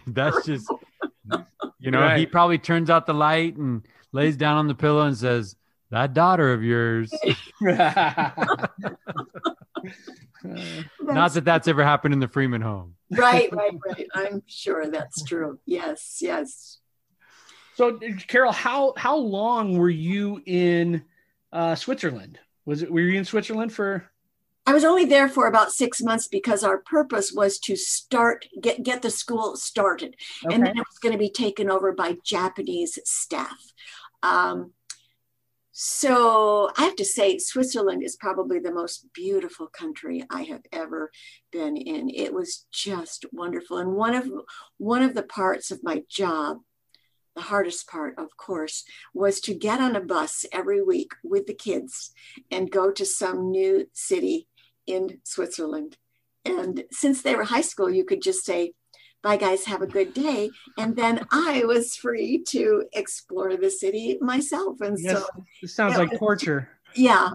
A: That's just,
B: right.
A: He probably turns out the light and lays down on the pillow and says, that daughter of yours. Not that that's ever happened in the Freeman home.
C: Right. I'm sure that's true. Yes.
B: So, Carol, how long were you in Switzerland? Were you in Switzerland for?
C: I was only there for about 6 months because our purpose was to get the school started. Okay. And then it was going to be taken over by Japanese staff. So I have to say, Switzerland is probably the most beautiful country I have ever been in. It was just wonderful. And one of the parts of my job, the hardest part, of course, was to get on a bus every week with the kids and go to some new city in Switzerland. And since they were high school, you could just say, bye guys, have a good day. And then I was free to explore the city myself. And yes, so
B: it sounds like torture.
C: Yeah.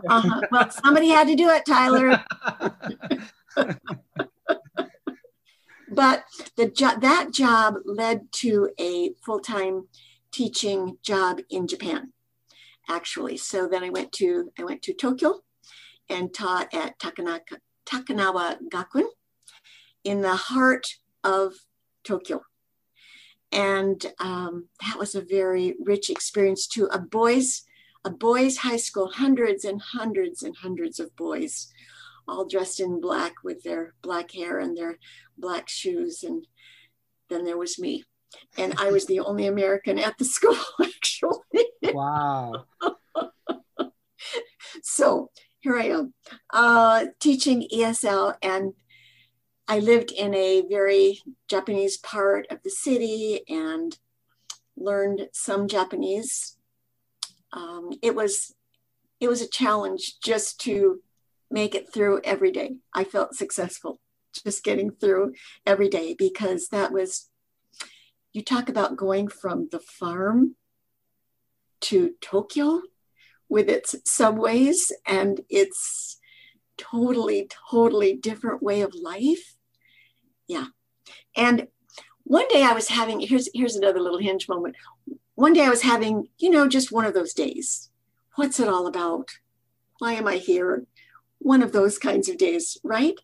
C: Well, somebody had to do it, Tyler. But that job led to a full-time teaching job in Japan, actually. So then I went to Tokyo and taught at Takanawa Gakuen in the heart of Tokyo. And that was a very rich experience too. A boys' high school, hundreds and hundreds and hundreds of boys, all dressed in black with their black hair and their black shoes. And then there was me. And I was the only American at the school, actually.
B: Wow.
C: So here I am teaching ESL, and I lived in a very Japanese part of the city and learned some Japanese. It was a challenge just to make it through every day. I felt successful just getting through every day, because you talk about going from the farm to Tokyo with its subways and its totally different way of life. Yeah. And one day I was having, here's another little hinge moment. One day I was having, just one of those days. What's it all about? Why am I here? One of those kinds of days, right?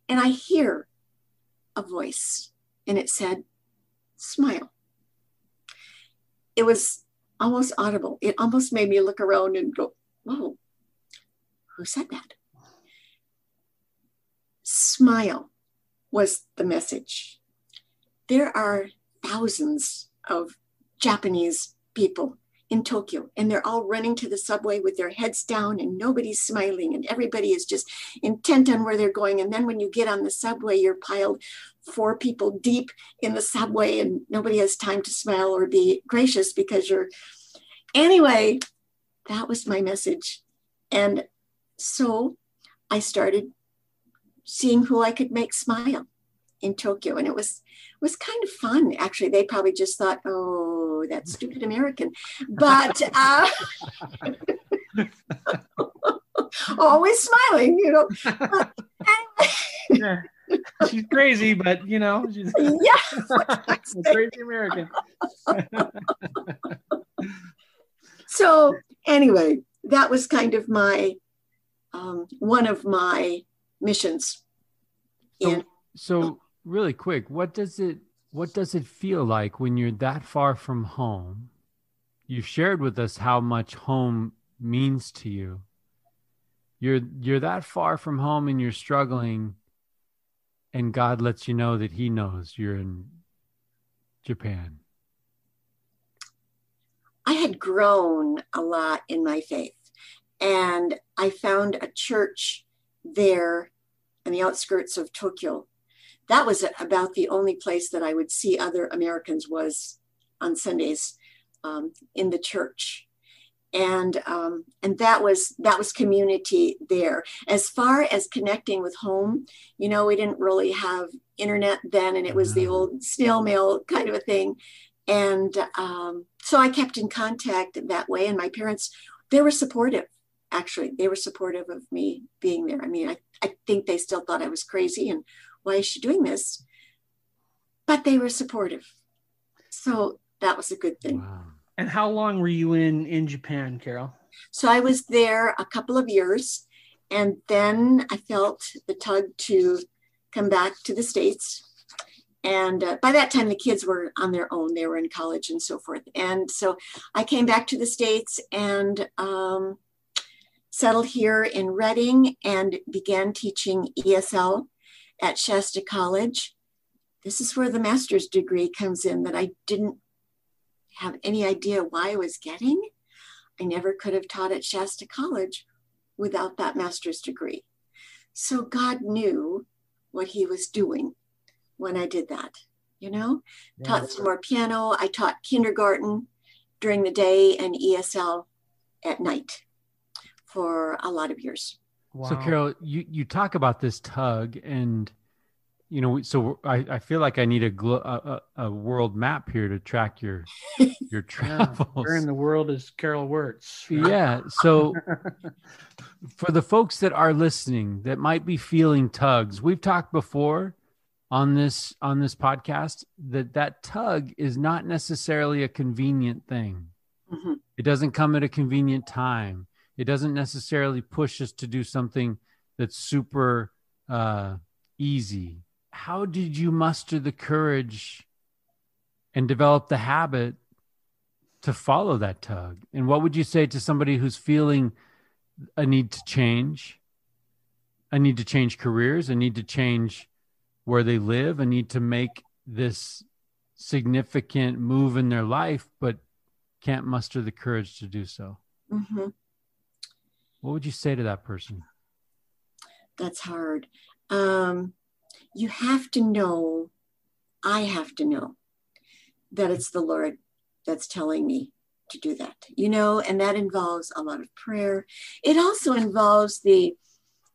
C: And I hear a voice and it said, smile. It was almost audible. It almost made me look around and go, whoa, who said that? Smile was the message. There are thousands of Japanese people in Tokyo, and they're all running to the subway with their heads down and nobody's smiling and everybody is just intent on where they're going. And then when you get on the subway, you're piled 4 people deep in the subway and nobody has time to smile or be gracious because you're, anyway, that was my message. And so I started seeing who I could make smile in Tokyo. And it was kind of fun. Actually, they probably just thought, oh, that stupid American. But always smiling, you know. But anyway.
B: Yeah. She's crazy, but you know, she's a crazy American.
C: So anyway, that was kind of my one of my missions.
A: So really quick, what does it feel like when you're that far from home? You've shared with us how much home means to you. You're that far from home and you're struggling, and God lets you know that he knows you're in Japan.
C: I had grown a lot in my faith, and I found a church there on the outskirts of Tokyo. That was about the only place that I would see other Americans was on Sundays in the church. And that was community there. As far as connecting with home, you know, we didn't really have internet then, and it was the old snail mail kind of a thing. And so I kept in contact that way. And my parents, they were supportive. Actually, they were supportive of me being there. I mean, I think they still thought I was crazy and why is she doing this? But they were supportive. So that was a good thing.
A: Wow.
B: And how long were you in Japan, Carol?
C: So I was there a couple of years, and then I felt the tug to come back to the States. And by that time, the kids were on their own. They were in college and so forth. And so I came back to the States and settled here in Reading and began teaching ESL at Shasta College. This is where the master's degree comes in that I didn't have any idea why I was getting. I never could have taught at Shasta College without that master's degree. So God knew what he was doing when I did that, you know. Yeah. Taught some more piano. I taught kindergarten during the day and ESL at night for a lot of years.
A: Wow. So Carol, you talk about this tug, and you know, so I feel like I need a world map here to track your travels.
B: Yeah, where in the world is Carol Wertz?
A: Yeah. So for the folks that are listening that might be feeling tugs, we've talked before on this podcast that tug is not necessarily a convenient thing. Mm-hmm. It doesn't come at a convenient time. It doesn't necessarily push us to do something that's super easy. How did you muster the courage and develop the habit to follow that tug? And what would you say to somebody who's feeling a need to change careers, a need to change where they live, a need to make this significant move in their life, but can't muster the courage to do so? Mm-hmm. What would you say to that person?
C: That's hard. You have to know, I have to know that it's the Lord that's telling me to do that, you know, and that involves a lot of prayer. It also involves the,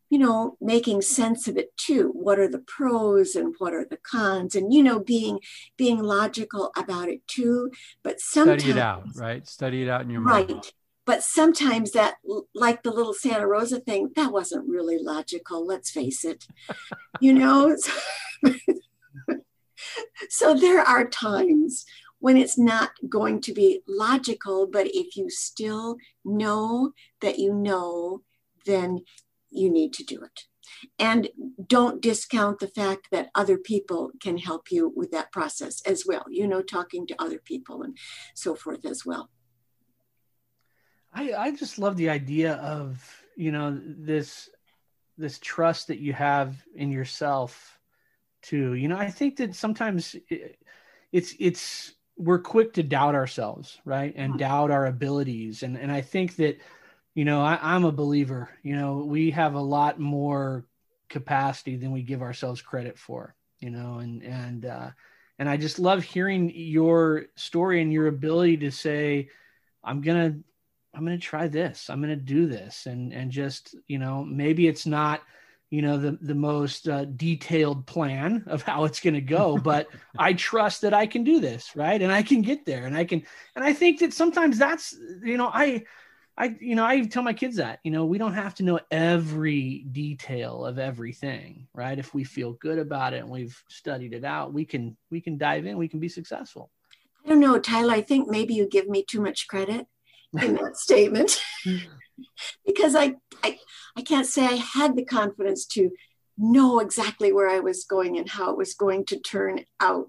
C: you know, making sense of it too. What are the pros and what are the cons? And, you know, being logical about it too. But sometimes
A: study it out, right? Study it out in your mind.
C: Right. But sometimes that, like the little Santa Rosa thing, that wasn't really logical. Let's face it, you know? So there are times when it's not going to be logical, but if you still know that you know, then you need to do it. And don't discount the fact that other people can help you with that process as well. You know, talking to other people and so forth as well.
B: I just love the idea of, you know, this trust that you have in yourself too. You know, I think that sometimes it's, we're quick to doubt ourselves, right? And doubt our abilities. And I think that, I'm a believer, we have a lot more capacity than we give ourselves credit for, and I just love hearing your story and your ability to say, I'm going to try this. I'm going to do this. And just, maybe it's not, the most detailed plan of how it's going to go, but I trust that I can do this. Right. And I can get there, and I think that sometimes that's, I tell my kids that, we don't have to know every detail of everything, right? If we feel good about it and we've studied it out, we can dive in, we can be successful.
C: I don't know, Tyler, I think maybe you give me too much credit in that statement because I can't say I had the confidence to know exactly where I was going and how it was going to turn out.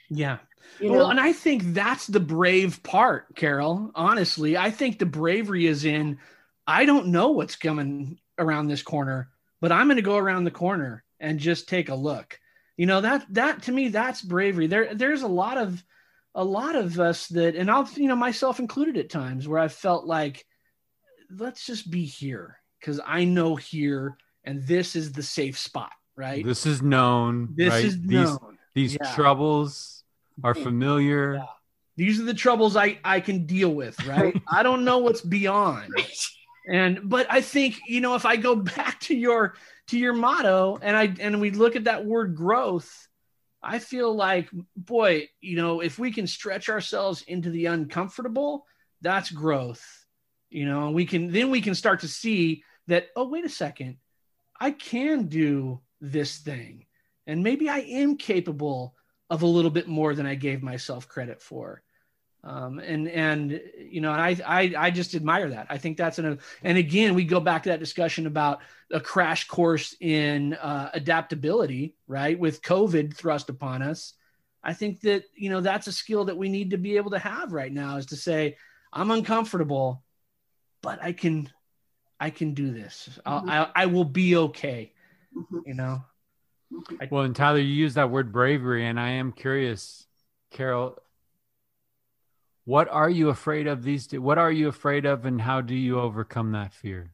B: Yeah. Well, and I think that's the brave part, Carol. Honestly, I think the bravery is in, I don't know what's coming around this corner, but I'm going to go around the corner and just take a look. That to me, that's bravery. There's a lot of us that, and I'll, myself included at times, where I felt like, let's just be here because I know here, and this is the safe spot, right?
A: This is known.
B: This
A: right?
B: is known.
A: These troubles are familiar.
B: Yeah. These are the troubles I can deal with, right? I don't know what's beyond. But I think, if I go back to your motto and we look at that word growth, I feel like, boy, if we can stretch ourselves into the uncomfortable, that's growth. And we can start to see that, oh, wait a second, I can do this thing. And maybe I am capable of a little bit more than I gave myself credit for. And I just admire that. I think that's and again, we go back to that discussion about a crash course in adaptability, right? With COVID thrust upon us. I think that, that's a skill that we need to be able to have right now, is to say, I'm uncomfortable, but I can do this. I will be okay.
A: Well, and Tyler, you use that word bravery, and I am curious, Carol, what are you afraid of what are you afraid of, and how do you overcome that fear?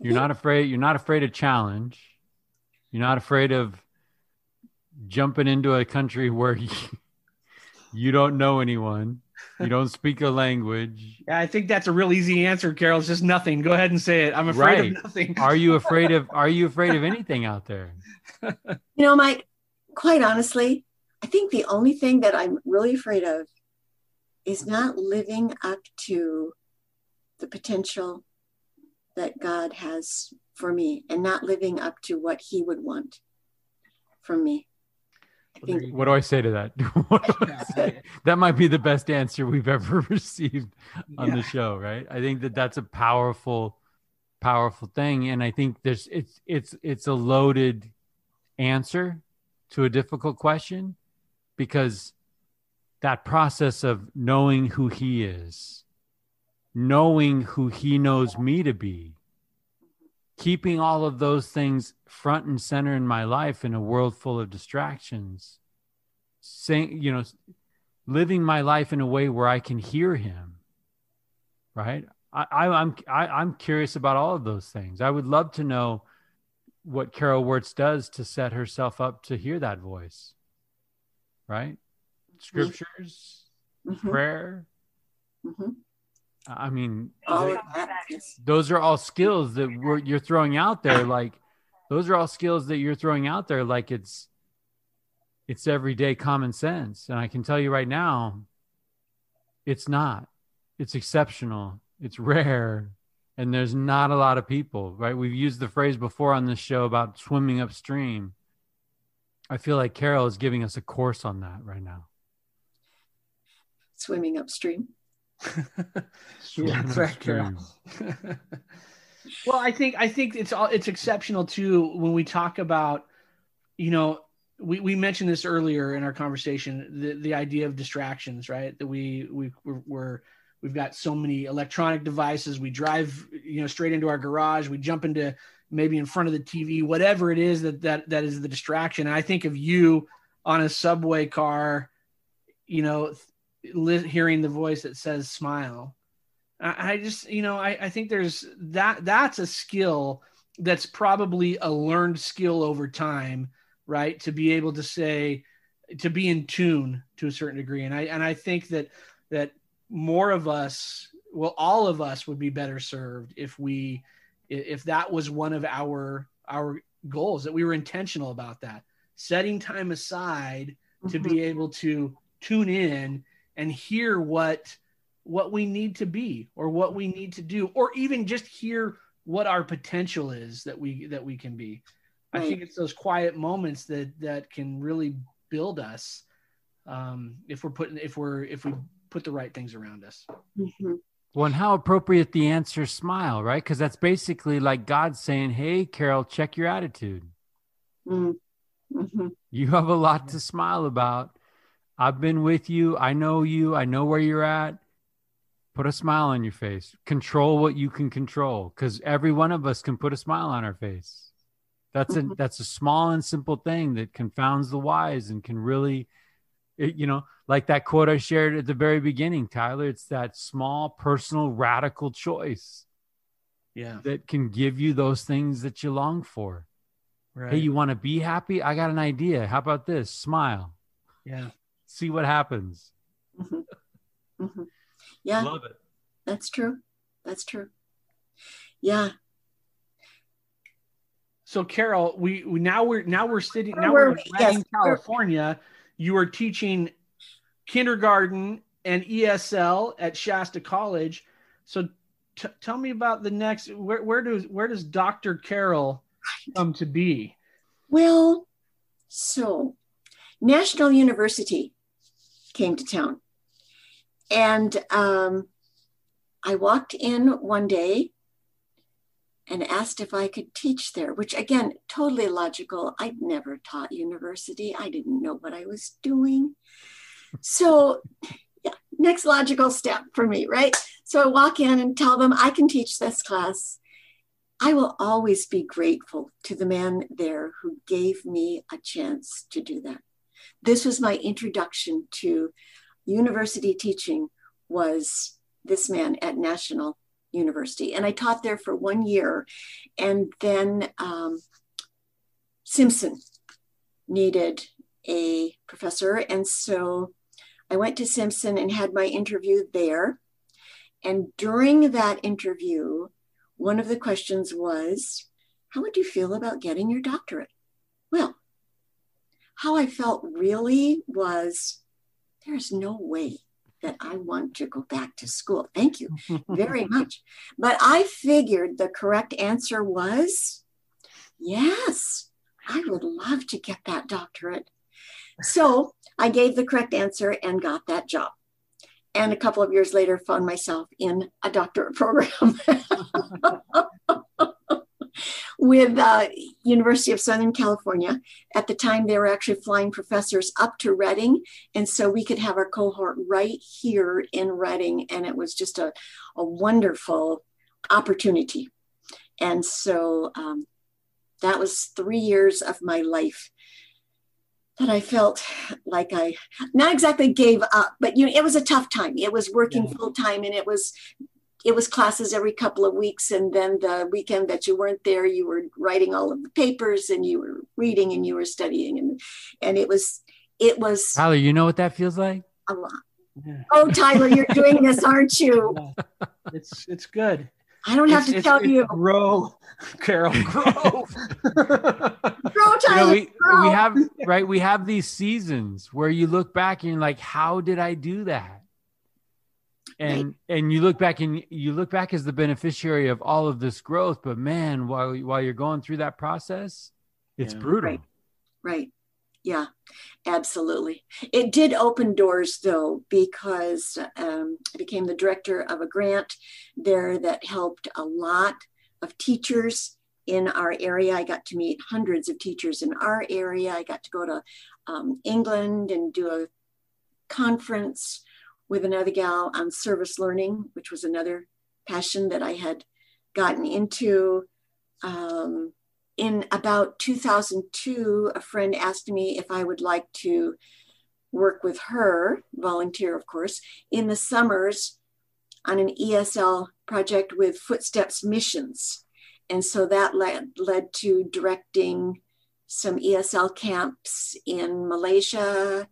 A: You're not afraid of challenge. You're not afraid of jumping into a country where you don't know anyone. You don't speak a language.
B: Yeah, I think that's a real easy answer, Carol. It's just nothing. Go ahead and say it. I'm afraid of nothing.
A: Are you afraid of anything out there?
C: Mike, quite honestly, I think the only thing that I'm really afraid of is not living up to the potential that God has for me, and not living up to what he would want from me.
A: What do I say to that? That might be the best answer we've ever received on the show, right? I think that's a powerful thing, and I think it's a loaded answer to a difficult question, because that process of knowing who he is, knowing who he knows me to be, keeping all of those things front and center in my life in a world full of distractions, living my life in a way where I can hear him, right? I'm curious about all of those things. I would love to know what Carol Wertz does to set herself up to hear that voice, right? Scriptures, prayer. I mean, those are all skills that you're throwing out there. Like, those are all skills that you're throwing out there. Like it's everyday common sense. And I can tell you right now, it's not. It's exceptional. It's rare. And there's not a lot of people, right? We've used the phrase before on this show about swimming upstream. I feel like Carol is giving us a course on that right now.
C: Swimming upstream.
B: Yeah, that's right, Carol. Well, I think it's exceptional too when we talk about, we mentioned this earlier in our conversation, the idea of distractions, right? That we've got so many electronic devices. We drive, straight into our garage. We jump into maybe in front of the TV, whatever it is that is the distraction. And I think of you on a subway car, hearing the voice that says smile. I just, I think there's that's a skill that's probably a learned skill over time, right? To be able to say, to be in tune to a certain degree. And I think that more of us, well, all of us would be better served if that was one of our goals, that we were intentional about that, setting time aside to be able to tune in and hear what we need to be, or what we need to do, or even just hear what our potential is that we can be. Right. I think it's those quiet moments that can really build us, if we put the right things around us.
C: Mm-hmm.
A: Well, and how appropriate the answer smile, right? Because that's basically like God saying, hey, Carol, check your attitude.
C: Mm-hmm.
A: You have a lot to smile about. I've been with you. I know where you're at. Put a smile on your face. Control what you can control, because every one of us can put a smile on our face. That's a small and simple thing that confounds the wise and can really, like that quote I shared at the very beginning, Tyler, it's that small, personal, radical choice that can give you those things that you long for. Right. Hey, you want to be happy? I got an idea. How about this? Smile.
B: Yeah.
A: See what happens.
C: Mm-hmm. Mm-hmm. Yeah.
A: Love it.
C: That's true. Yeah.
B: So Carol, we're sitting, now we're in Redding, California. You are teaching kindergarten and ESL at Shasta College. So tell me about the next, where does Dr. Carol come to be?
C: Well, so National University came to town, and I walked in one day and asked if I could teach there, which again, totally logical. I'd never taught university. I didn't know what I was doing. So yeah, next logical step for me, right? So I walk in and tell them I can teach this class. I will always be grateful to the man there who gave me a chance to do that. This was my introduction to university teaching, was this man at National University. And I taught there for 1 year. And then Simpson needed a professor. And so I went to Simpson and had my interview there. And during that interview, one of the questions was, how would you feel about getting your doctorate? Well, how I felt really was, there's no way that I want to go back to school. Thank you very much. But I figured the correct answer was, yes, I would love to get that doctorate. So I gave the correct answer and got that job. And a couple of years later, found myself in a doctorate program with University of Southern California. At the time, they were actually flying professors up to Redding. And so we could have our cohort right here in Redding. And it was just a wonderful opportunity. And so that was 3 years of my life that I felt like I not exactly gave up, but it was a tough time. It was working full time, and it was classes every couple of weeks. And then the weekend that you weren't there, you were writing all of the papers, and you were reading, and you were studying. And it was.
A: Tyler, you know what that feels like?
C: A lot. Yeah. Oh, Tyler, you're doing this, aren't you?
B: It's good.
C: I don't have to tell you.
B: Grow, Carol, grow.
C: Grow, Tyler, grow.
A: We have these seasons where you look back and you're like, how did I do that? And you look back as the beneficiary of all of this growth. But man, while you're going through that process, it's brutal.
C: Right. Yeah, absolutely. It did open doors, though, because I became the director of a grant there that helped a lot of teachers in our area. I got to meet hundreds of teachers in our area. I got to go to England and do a conference with another gal on service learning, which was another passion that I had gotten into. In about 2002, a friend asked me if I would like to work with her, volunteer, of course, in the summers on an ESL project with Footsteps Missions. And so that led to directing some ESL camps in Malaysia,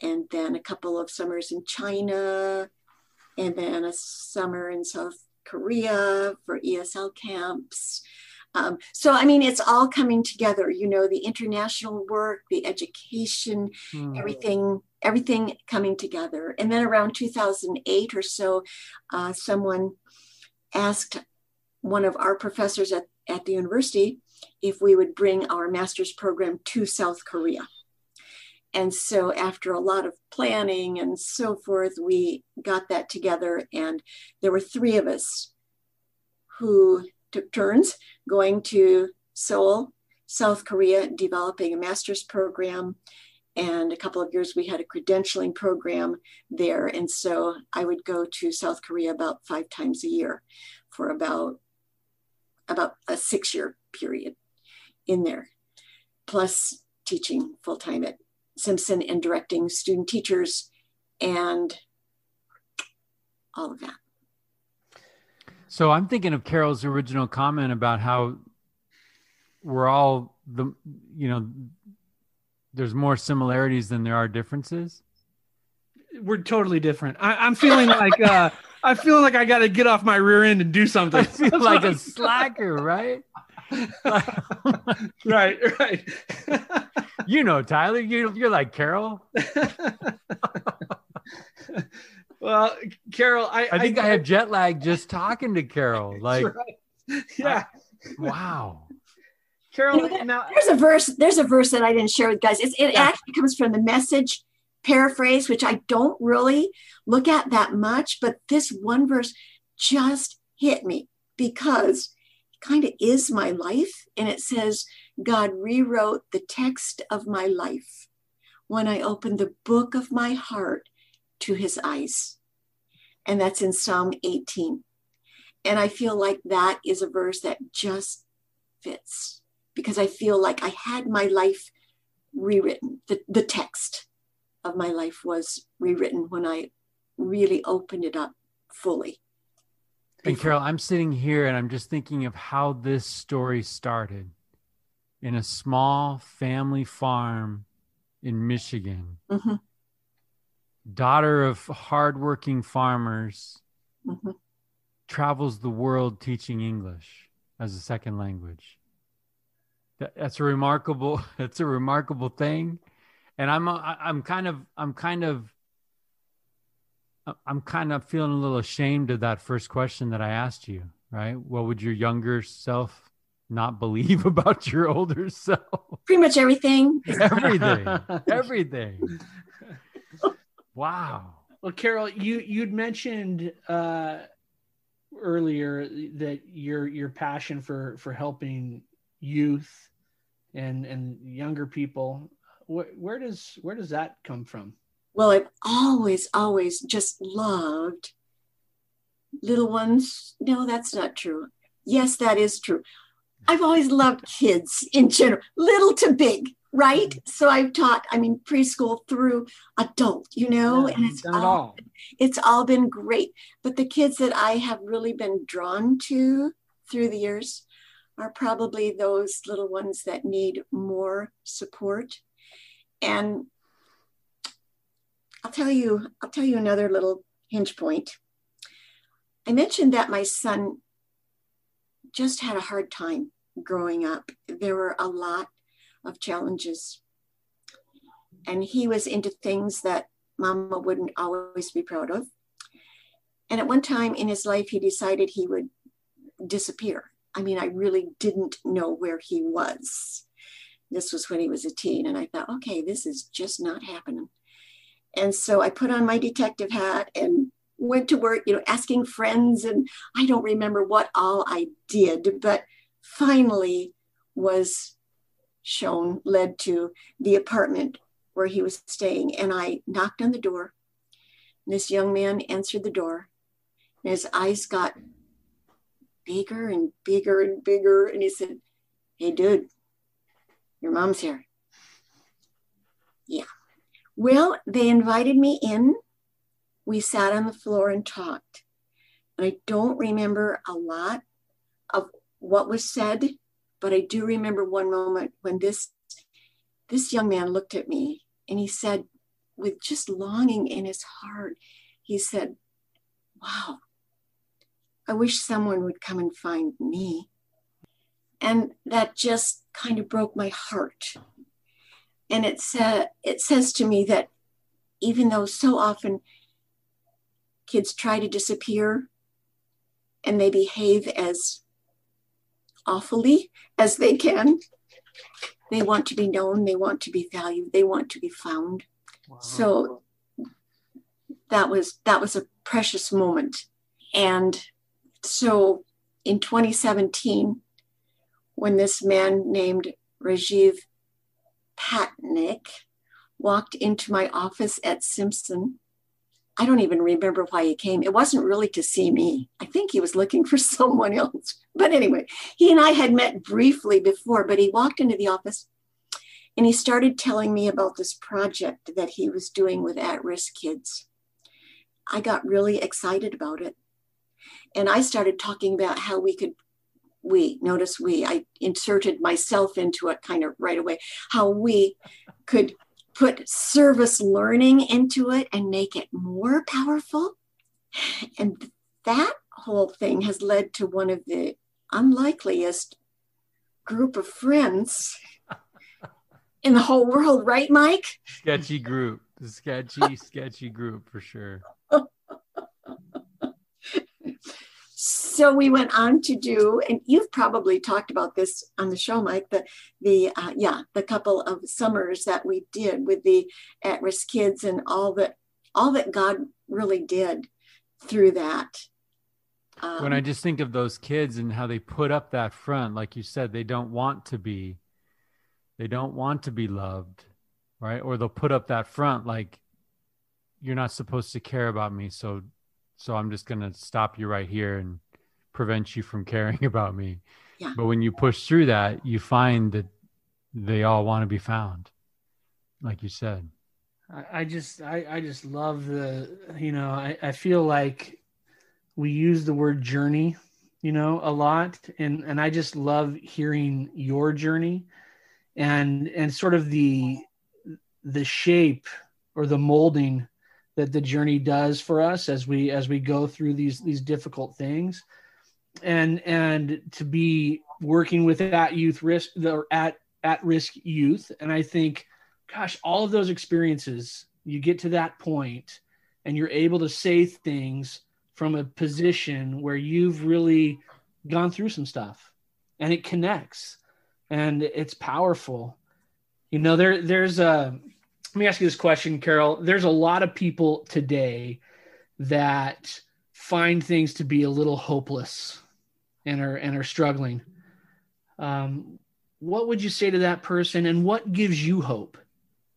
C: and then a couple of summers in China, and then a summer in South Korea for ESL camps. So, I mean, it's all coming together, you know, the international work, the education, everything coming together. And then around 2008 or so, someone asked one of our professors at the university if we would bring our master's program to South Korea. And so after a lot of planning and so forth, we got that together, and there were 3 of us who took turns going to Seoul, South Korea, developing a master's program. And a couple of years we had a credentialing program there. And so I would go to South Korea about 5 times a year for about a 6-year period in there, plus teaching full-time at Simpson and directing student teachers and all of that.
A: So I'm thinking of Carol's original comment about how we're all there's more similarities than there are differences.
B: We're totally different. I'm feeling like I got to get off my rear end and do something.
A: I feel like a slacker, right?
B: Right.
A: You know, Tyler, you're like Carol.
B: Well, Carol,
A: I think I have jet lag just talking to Carol. Like,
B: right. Yeah.
A: Wow.
B: Carol,
C: now there's a verse that I didn't share with guys. It actually comes from the Message paraphrase, which I don't really look at that much, but this one verse just hit me because it kind of is my life. And it says, God rewrote the text of my life when I opened the book of my heart to his eyes. And that's in Psalm 18. And I feel like that is a verse that just fits, because I feel like I had my life rewritten. The text of my life was rewritten when I really opened it up fully.
A: And Carol, I'm sitting here and I'm just thinking of how this story started in a small family farm in Michigan.
C: Mm-hmm.
A: Daughter of hardworking farmers,
C: mm-hmm.
A: travels the world teaching English as a second language. That's a remarkable thing. And I'm kind of feeling a little ashamed of that first question that I asked you, right? What would your younger self not believe about your older self?
C: Pretty much everything.
A: Everything. Wow.
B: Well, Carol, you'd mentioned earlier that your passion for helping youth and younger people, where does that come from?
C: Well, I've always just loved little ones. No, that's not true. Yes, that is true. I've always loved kids in general, little to big, right? So I've taught, preschool through adult, and it's all been great. But the kids that I have really been drawn to through the years are probably those little ones that need more support. And I'll tell you another little hinge point. I mentioned that my son just had a hard time growing up. There were a lot of challenges, and he was into things that Mama wouldn't always be proud of. And at one time in his life, he decided he would disappear. I really didn't know where he was. This was when he was a teen, and I thought, okay, this is just not happening. And so I put on my detective hat and went to work, asking friends, and I don't remember what all I did, but finally was led to the apartment where he was staying. And I knocked on the door, and this young man answered the door, and his eyes got bigger and bigger and bigger. And he said, "Hey, dude, your mom's here." Yeah. Well, they invited me in. We sat on the floor and talked. And I don't remember a lot of what was said, but I do remember one moment when this young man looked at me and he said, with just longing in his heart, he said, wow, I wish someone would come and find me. And that just kind of broke my heart. And it says to me that even though so often kids try to disappear and they behave as awfully as they can, they want to be known, they want to be valued, they want to be found. Wow. So that was a precious moment. And so in 2017, when this man named Rajiv Patnick walked into my office at Simpson, I don't even remember why he came. It wasn't really to see me. I think he was looking for someone else. But anyway, he and I had met briefly before, but he walked into the office and he started telling me about this project that he was doing with at-risk kids. I got really excited about it. And I started talking about how I inserted myself into it kind of right away, how we could put service learning into it and make it more powerful. And that whole thing has led to one of the unlikeliest group of friends in the whole world, right, Mike?
A: Sketchy group, the sketchy group for sure.
C: So we went on to do, and you've probably talked about this on the show, Mike, the couple of summers that we did with the at-risk kids and all that God really did through that.
A: When I just think of those kids and how they put up that front, like you said, they don't want to be loved, right? Or they'll put up that front like, you're not supposed to care about me, so I'm just going to stop you right here and prevent you from caring about me.
C: Yeah.
A: But when you push through that, you find that they all want to be found, like you said.
B: I just love I feel like we use the word journey, a lot. And I just love hearing your journey and sort of the shape or the molding that the journey does for us as we go through these difficult things, and to be working with at-risk youth. And I think, gosh, all of those experiences, you get to that point and you're able to say things from a position where you've really gone through some stuff and it connects and it's powerful. There's let me ask you this question, Carol. There's a lot of people today that find things to be a little hopeless and are struggling. What would you say to that person, and what gives you hope?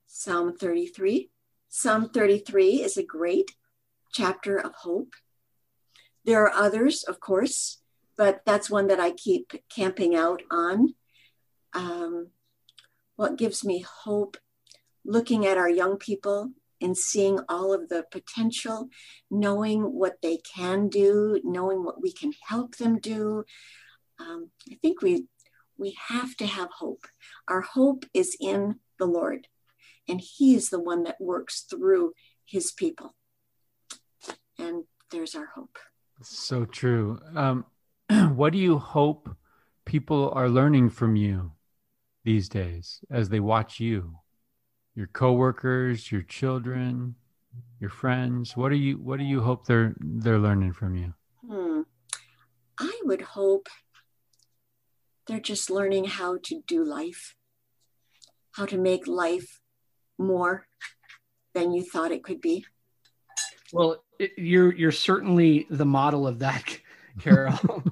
C: Psalm 33. Psalm 33 is a great chapter of hope. There are others, of course, but that's one that I keep camping out on. What gives me hope? Looking at our young people and seeing all of the potential, knowing what they can do, knowing what we can help them do. I think we have to have hope. Our hope is in the Lord, and He is the one that works through His people. And there's our hope.
A: So true. What do you hope people are learning from you these days as they watch you? Your coworkers, your children, your friends. What do you hope they're learning from you?
C: I would hope they're just learning how to do life, how to make life more than you thought it could be.
B: Well, you're certainly the model of that, Carol.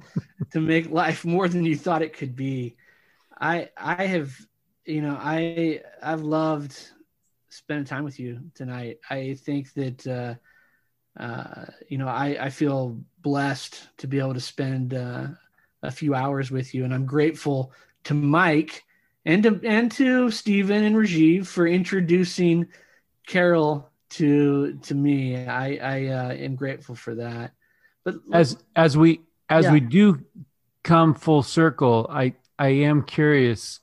B: To make life more than you thought it could be. I've loved spending time with you tonight. I think that I feel blessed to be able to spend a few hours with you, and I'm grateful to Mike and to Stephen and Rajiv for introducing Carol to me. I am grateful for that. But
A: as we do come full circle, I am curious,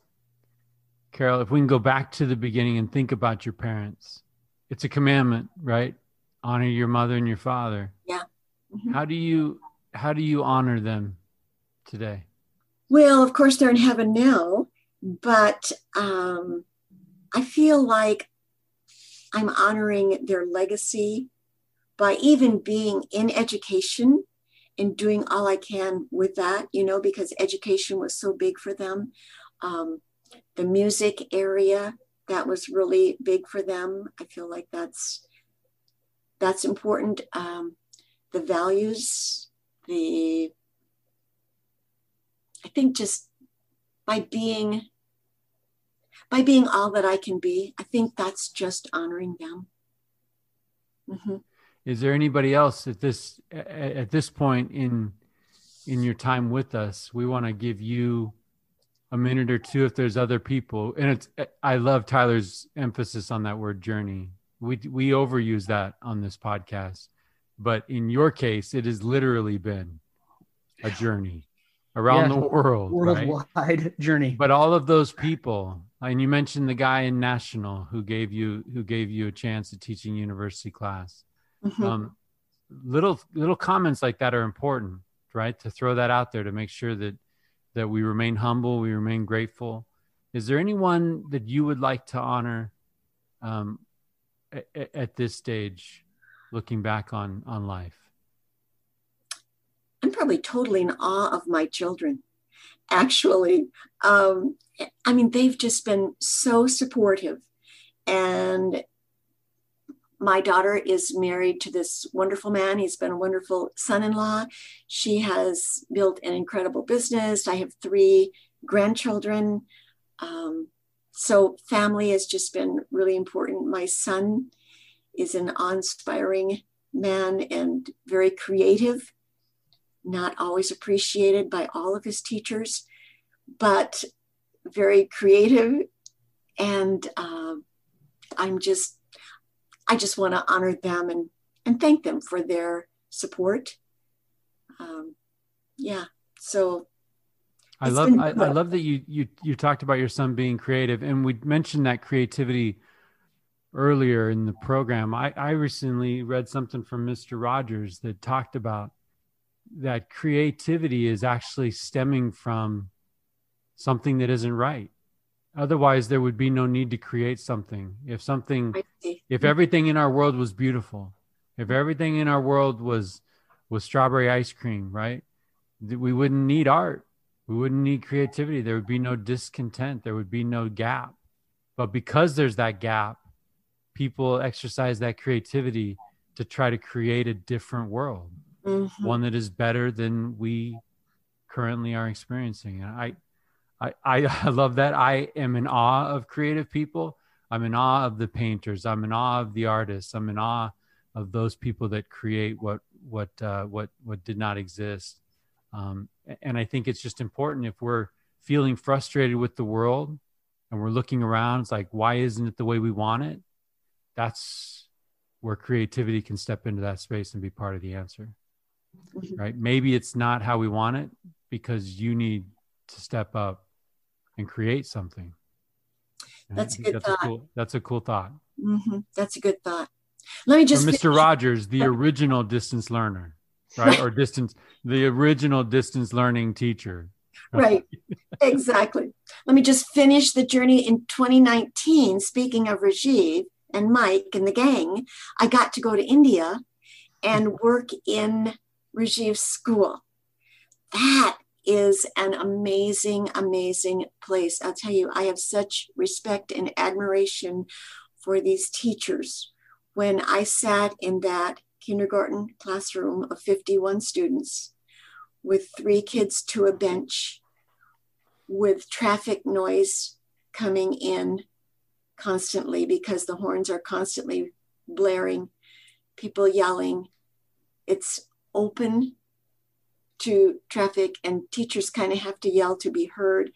A: Carol, if we can go back to the beginning and think about your parents. It's a commandment, right? Honor your mother and your father.
C: Yeah. Mm-hmm.
A: How do you honor them today?
C: Well, of course, they're in heaven now, but I feel like I'm honoring their legacy by even being in education and doing all I can with that, because education was so big for them. The music area, that was really big for them. I feel like that's important. The values, I think just by being all that I can be, I think that's just honoring them. Mm-hmm.
A: Is there anybody else at this point in your time with us? We want to give you a minute or two if there's other people. And I love Tyler's emphasis on that word journey. We overuse that on this podcast, but in your case, it has literally been a journey around the worldwide
B: right? Journey.
A: But all of those people, and you mentioned the guy in National who gave you a chance at teaching university class.
C: Mm-hmm.
A: Little comments like that are important, right? To throw that out there to make sure that we remain humble, we remain grateful. Is there anyone that you would like to honor at this stage, looking back on life?
C: I'm probably totally in awe of my children, actually. They've just been so supportive. And my daughter is married to this wonderful man. He's been a wonderful son-in-law. She has built an incredible business. I have 3 grandchildren. So family has just been really important. My son is an awe-inspiring man and very creative, not always appreciated by all of his teachers, but very creative. And I just want to honor them and thank them for their support. So
A: I love that you talked about your son being creative, and we mentioned that creativity earlier in the program. I recently read something from Mr. Rogers that talked about that creativity is actually stemming from something that isn't right. Otherwise, there would be no need to create something. If everything in our world was beautiful, if everything in our world was strawberry ice cream, right? We wouldn't need art. We wouldn't need creativity. There would be no discontent. There would be no gap. But because there's that gap, people exercise that creativity to try to create a different world, mm-hmm. one that is better than we currently are experiencing. And I love that. I am in awe of creative people. I'm in awe of the painters. I'm in awe of the artists. I'm in awe of those people that create what did not exist. And I think it's just important, if we're feeling frustrated with the world and we're looking around, it's like, why isn't it the way we want it? That's where creativity can step into that space and be part of the answer, right? Maybe it's not how we want it because you need to step up and create something.
C: That's a good thought.
A: That's a cool thought.
C: Mm-hmm. That's a good thought. Let me just.
A: Mr. Rogers, the original distance learner, right? Or the original distance learning teacher.
C: Right. Exactly. Let me just finish the journey in 2019. Speaking of Rajiv and Mike and the gang, I got to go to India and work in Rajiv's school. That is an amazing, amazing place. I'll tell you, I have such respect and admiration for these teachers. When I sat in that kindergarten classroom of 51 students with 3 kids to a bench, with traffic noise coming in constantly because the horns are constantly blaring, people yelling, it's open to traffic and teachers kind of have to yell to be heard.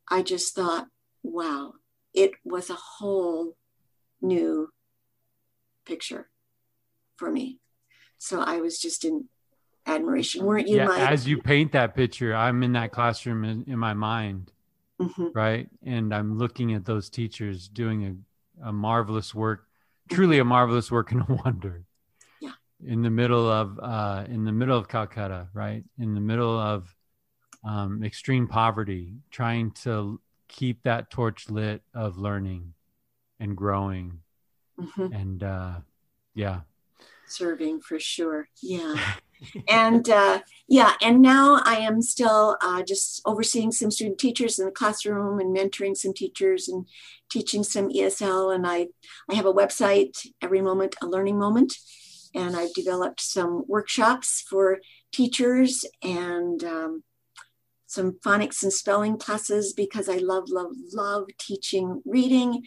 C: I just thought, wow, it was a whole new picture for me. So I was just in admiration. Weren't you,
A: Yeah,
C: Mike?
A: as you paint that picture, I'm in that classroom in my mind, right? And I'm looking at those teachers doing a marvelous work, truly a marvelous work and a wonder.
C: Yeah.
A: In the middle of Calcutta, right? In the middle of extreme poverty, trying to keep that torch lit of learning and growing, and
C: serving for sure. Yeah. And and now I am still just overseeing some student teachers in the classroom and mentoring some teachers and teaching some ESL. And I have a website, Every Moment, a Learning Moment. And I've developed some workshops for teachers and some phonics and spelling classes because I love, love, love teaching reading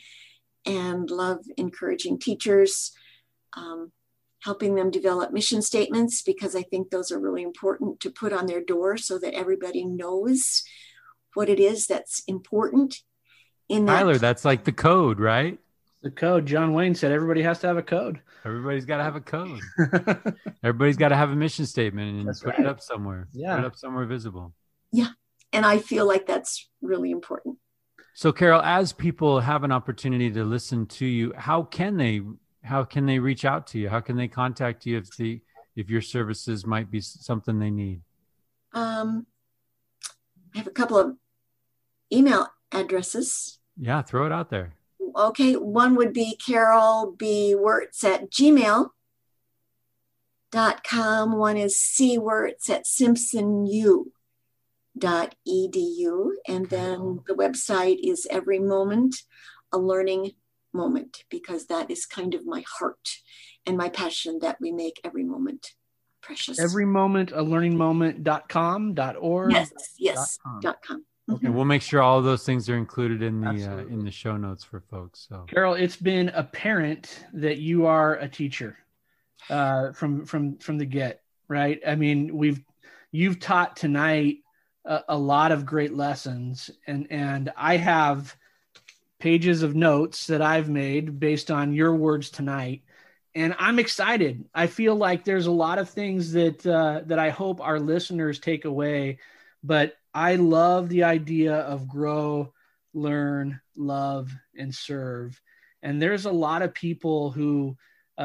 C: and love encouraging teachers, helping them develop mission statements because I think those are really important to put on their door so that everybody knows what it is that's important.
A: Tyler, that's like the code, right?
B: The code. John Wayne said everybody has to have a code.
A: Everybody's got to have a code. Everybody's got to have a mission statement and put it up somewhere.
B: Yeah.
A: Put it up somewhere visible.
C: Yeah. And I feel like that's really important.
A: So Carol, as people have an opportunity to listen to you, how can they reach out to you? How can they contact you if your services might be something they need? I
C: have a couple of email addresses.
A: Yeah, throw it out there.
C: Okay, one would be Carol B. Wertz at gmail.com. One is cwertz@simpsonu.edu. And then the website is Every Moment, a Learning Moment, because that is kind of my heart and my passion that we make every moment precious.
B: Every moment, a learning moment.com, .org.
C: Yes. .com.
A: Okay, we'll make sure all of those things are included in the show notes for folks. So,
B: Carol, it's been apparent that you are a teacher from the get, right? I mean, you've taught tonight a lot of great lessons, and I have pages of notes that I've made based on your words tonight, and I'm excited. I feel like there's a lot of things that I hope our listeners take away, but I love the idea of grow, learn, love, and serve. And there's a lot of people who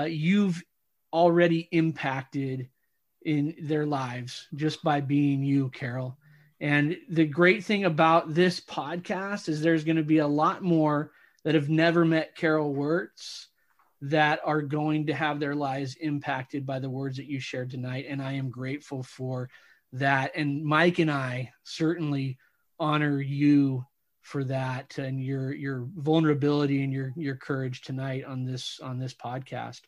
B: you've already impacted in their lives just by being you, Carol. And the great thing about this podcast is there's going to be a lot more that have never met Carol Wertz that are going to have their lives impacted by the words that you shared tonight. And I am grateful for that. And Mike and I certainly honor you for that and your vulnerability and your courage tonight on this podcast.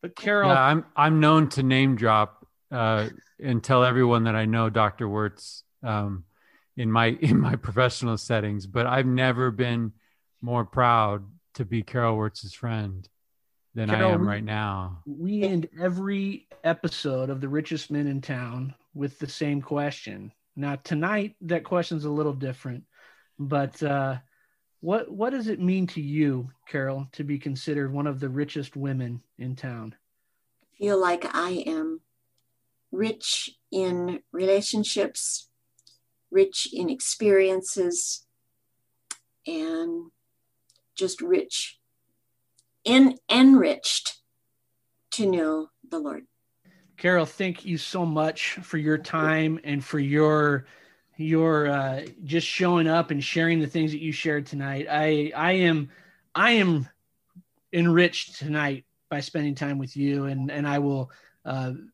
B: But Carol,
A: yeah, I'm known to name drop and tell everyone that I know Dr. Wertz in my professional settings, but I've never been more proud to be Carol Wertz's friend than Carol, I am right now.
B: We end every episode of The Richest Men in Town with the same question. Now tonight that question's a little different, but what does it mean to you, Carol, to be considered one of the richest women in town?
C: I feel like I am rich in relationships, rich in experiences, and just rich and enriched to know the Lord.
B: Carol, thank you so much for your time and for your just showing up and sharing the things that you shared tonight. I am enriched tonight by spending time with you, and I will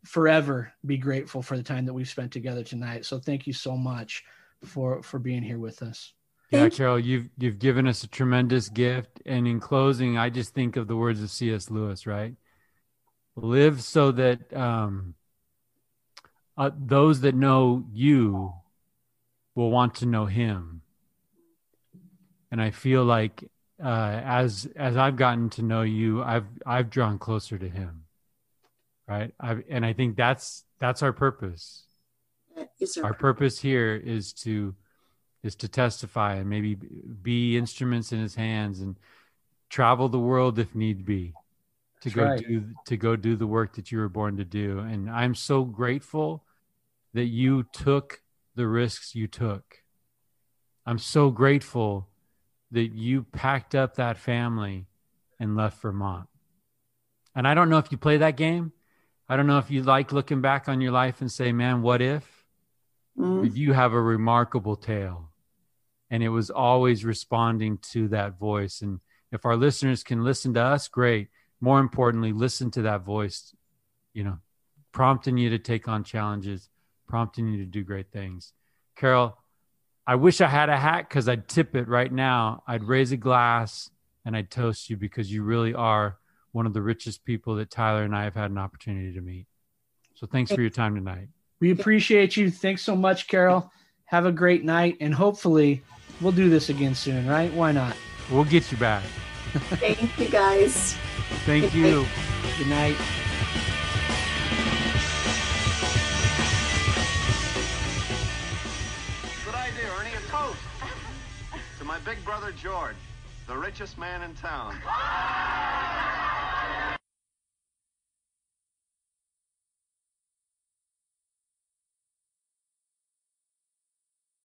B: forever be grateful for the time that we've spent together tonight. So thank you so much for being here with us.
A: Yeah, Carol, you've given us a tremendous gift. And in closing, I just think of the words of C.S. Lewis, right? Live so that those that know you will want to know him. And I feel like as I've gotten to know you, I've drawn closer to him, right? And I think that's our purpose. Our purpose here is to testify and maybe be instruments in his hands and travel the world if need be, to
B: That's
A: go
B: right.
A: do the work that you were born to do. And I'm so grateful that you took the risks you took. I'm so grateful that you packed up that family and left Vermont. And I don't know if you play that game. I don't know if you like looking back on your life and say, man, what if? But you have a remarkable tale. And it was always responding to that voice. And if our listeners can listen to us, great. More importantly, listen to that voice, prompting you to take on challenges, prompting you to do great things. Carol, I wish I had a hat because I'd tip it right now. I'd raise a glass and I'd toast you because you really are one of the richest people that Tyler and I have had an opportunity to meet. So thanks for your time tonight.
B: We appreciate you. Thanks so much, Carol. Have a great night. And hopefully we'll do this again soon, right? Why not?
A: We'll get you back.
C: Thank you, guys.
A: Thank you.
B: Good night.
D: Good idea, Ernie. A toast to my big brother George, the richest man in town.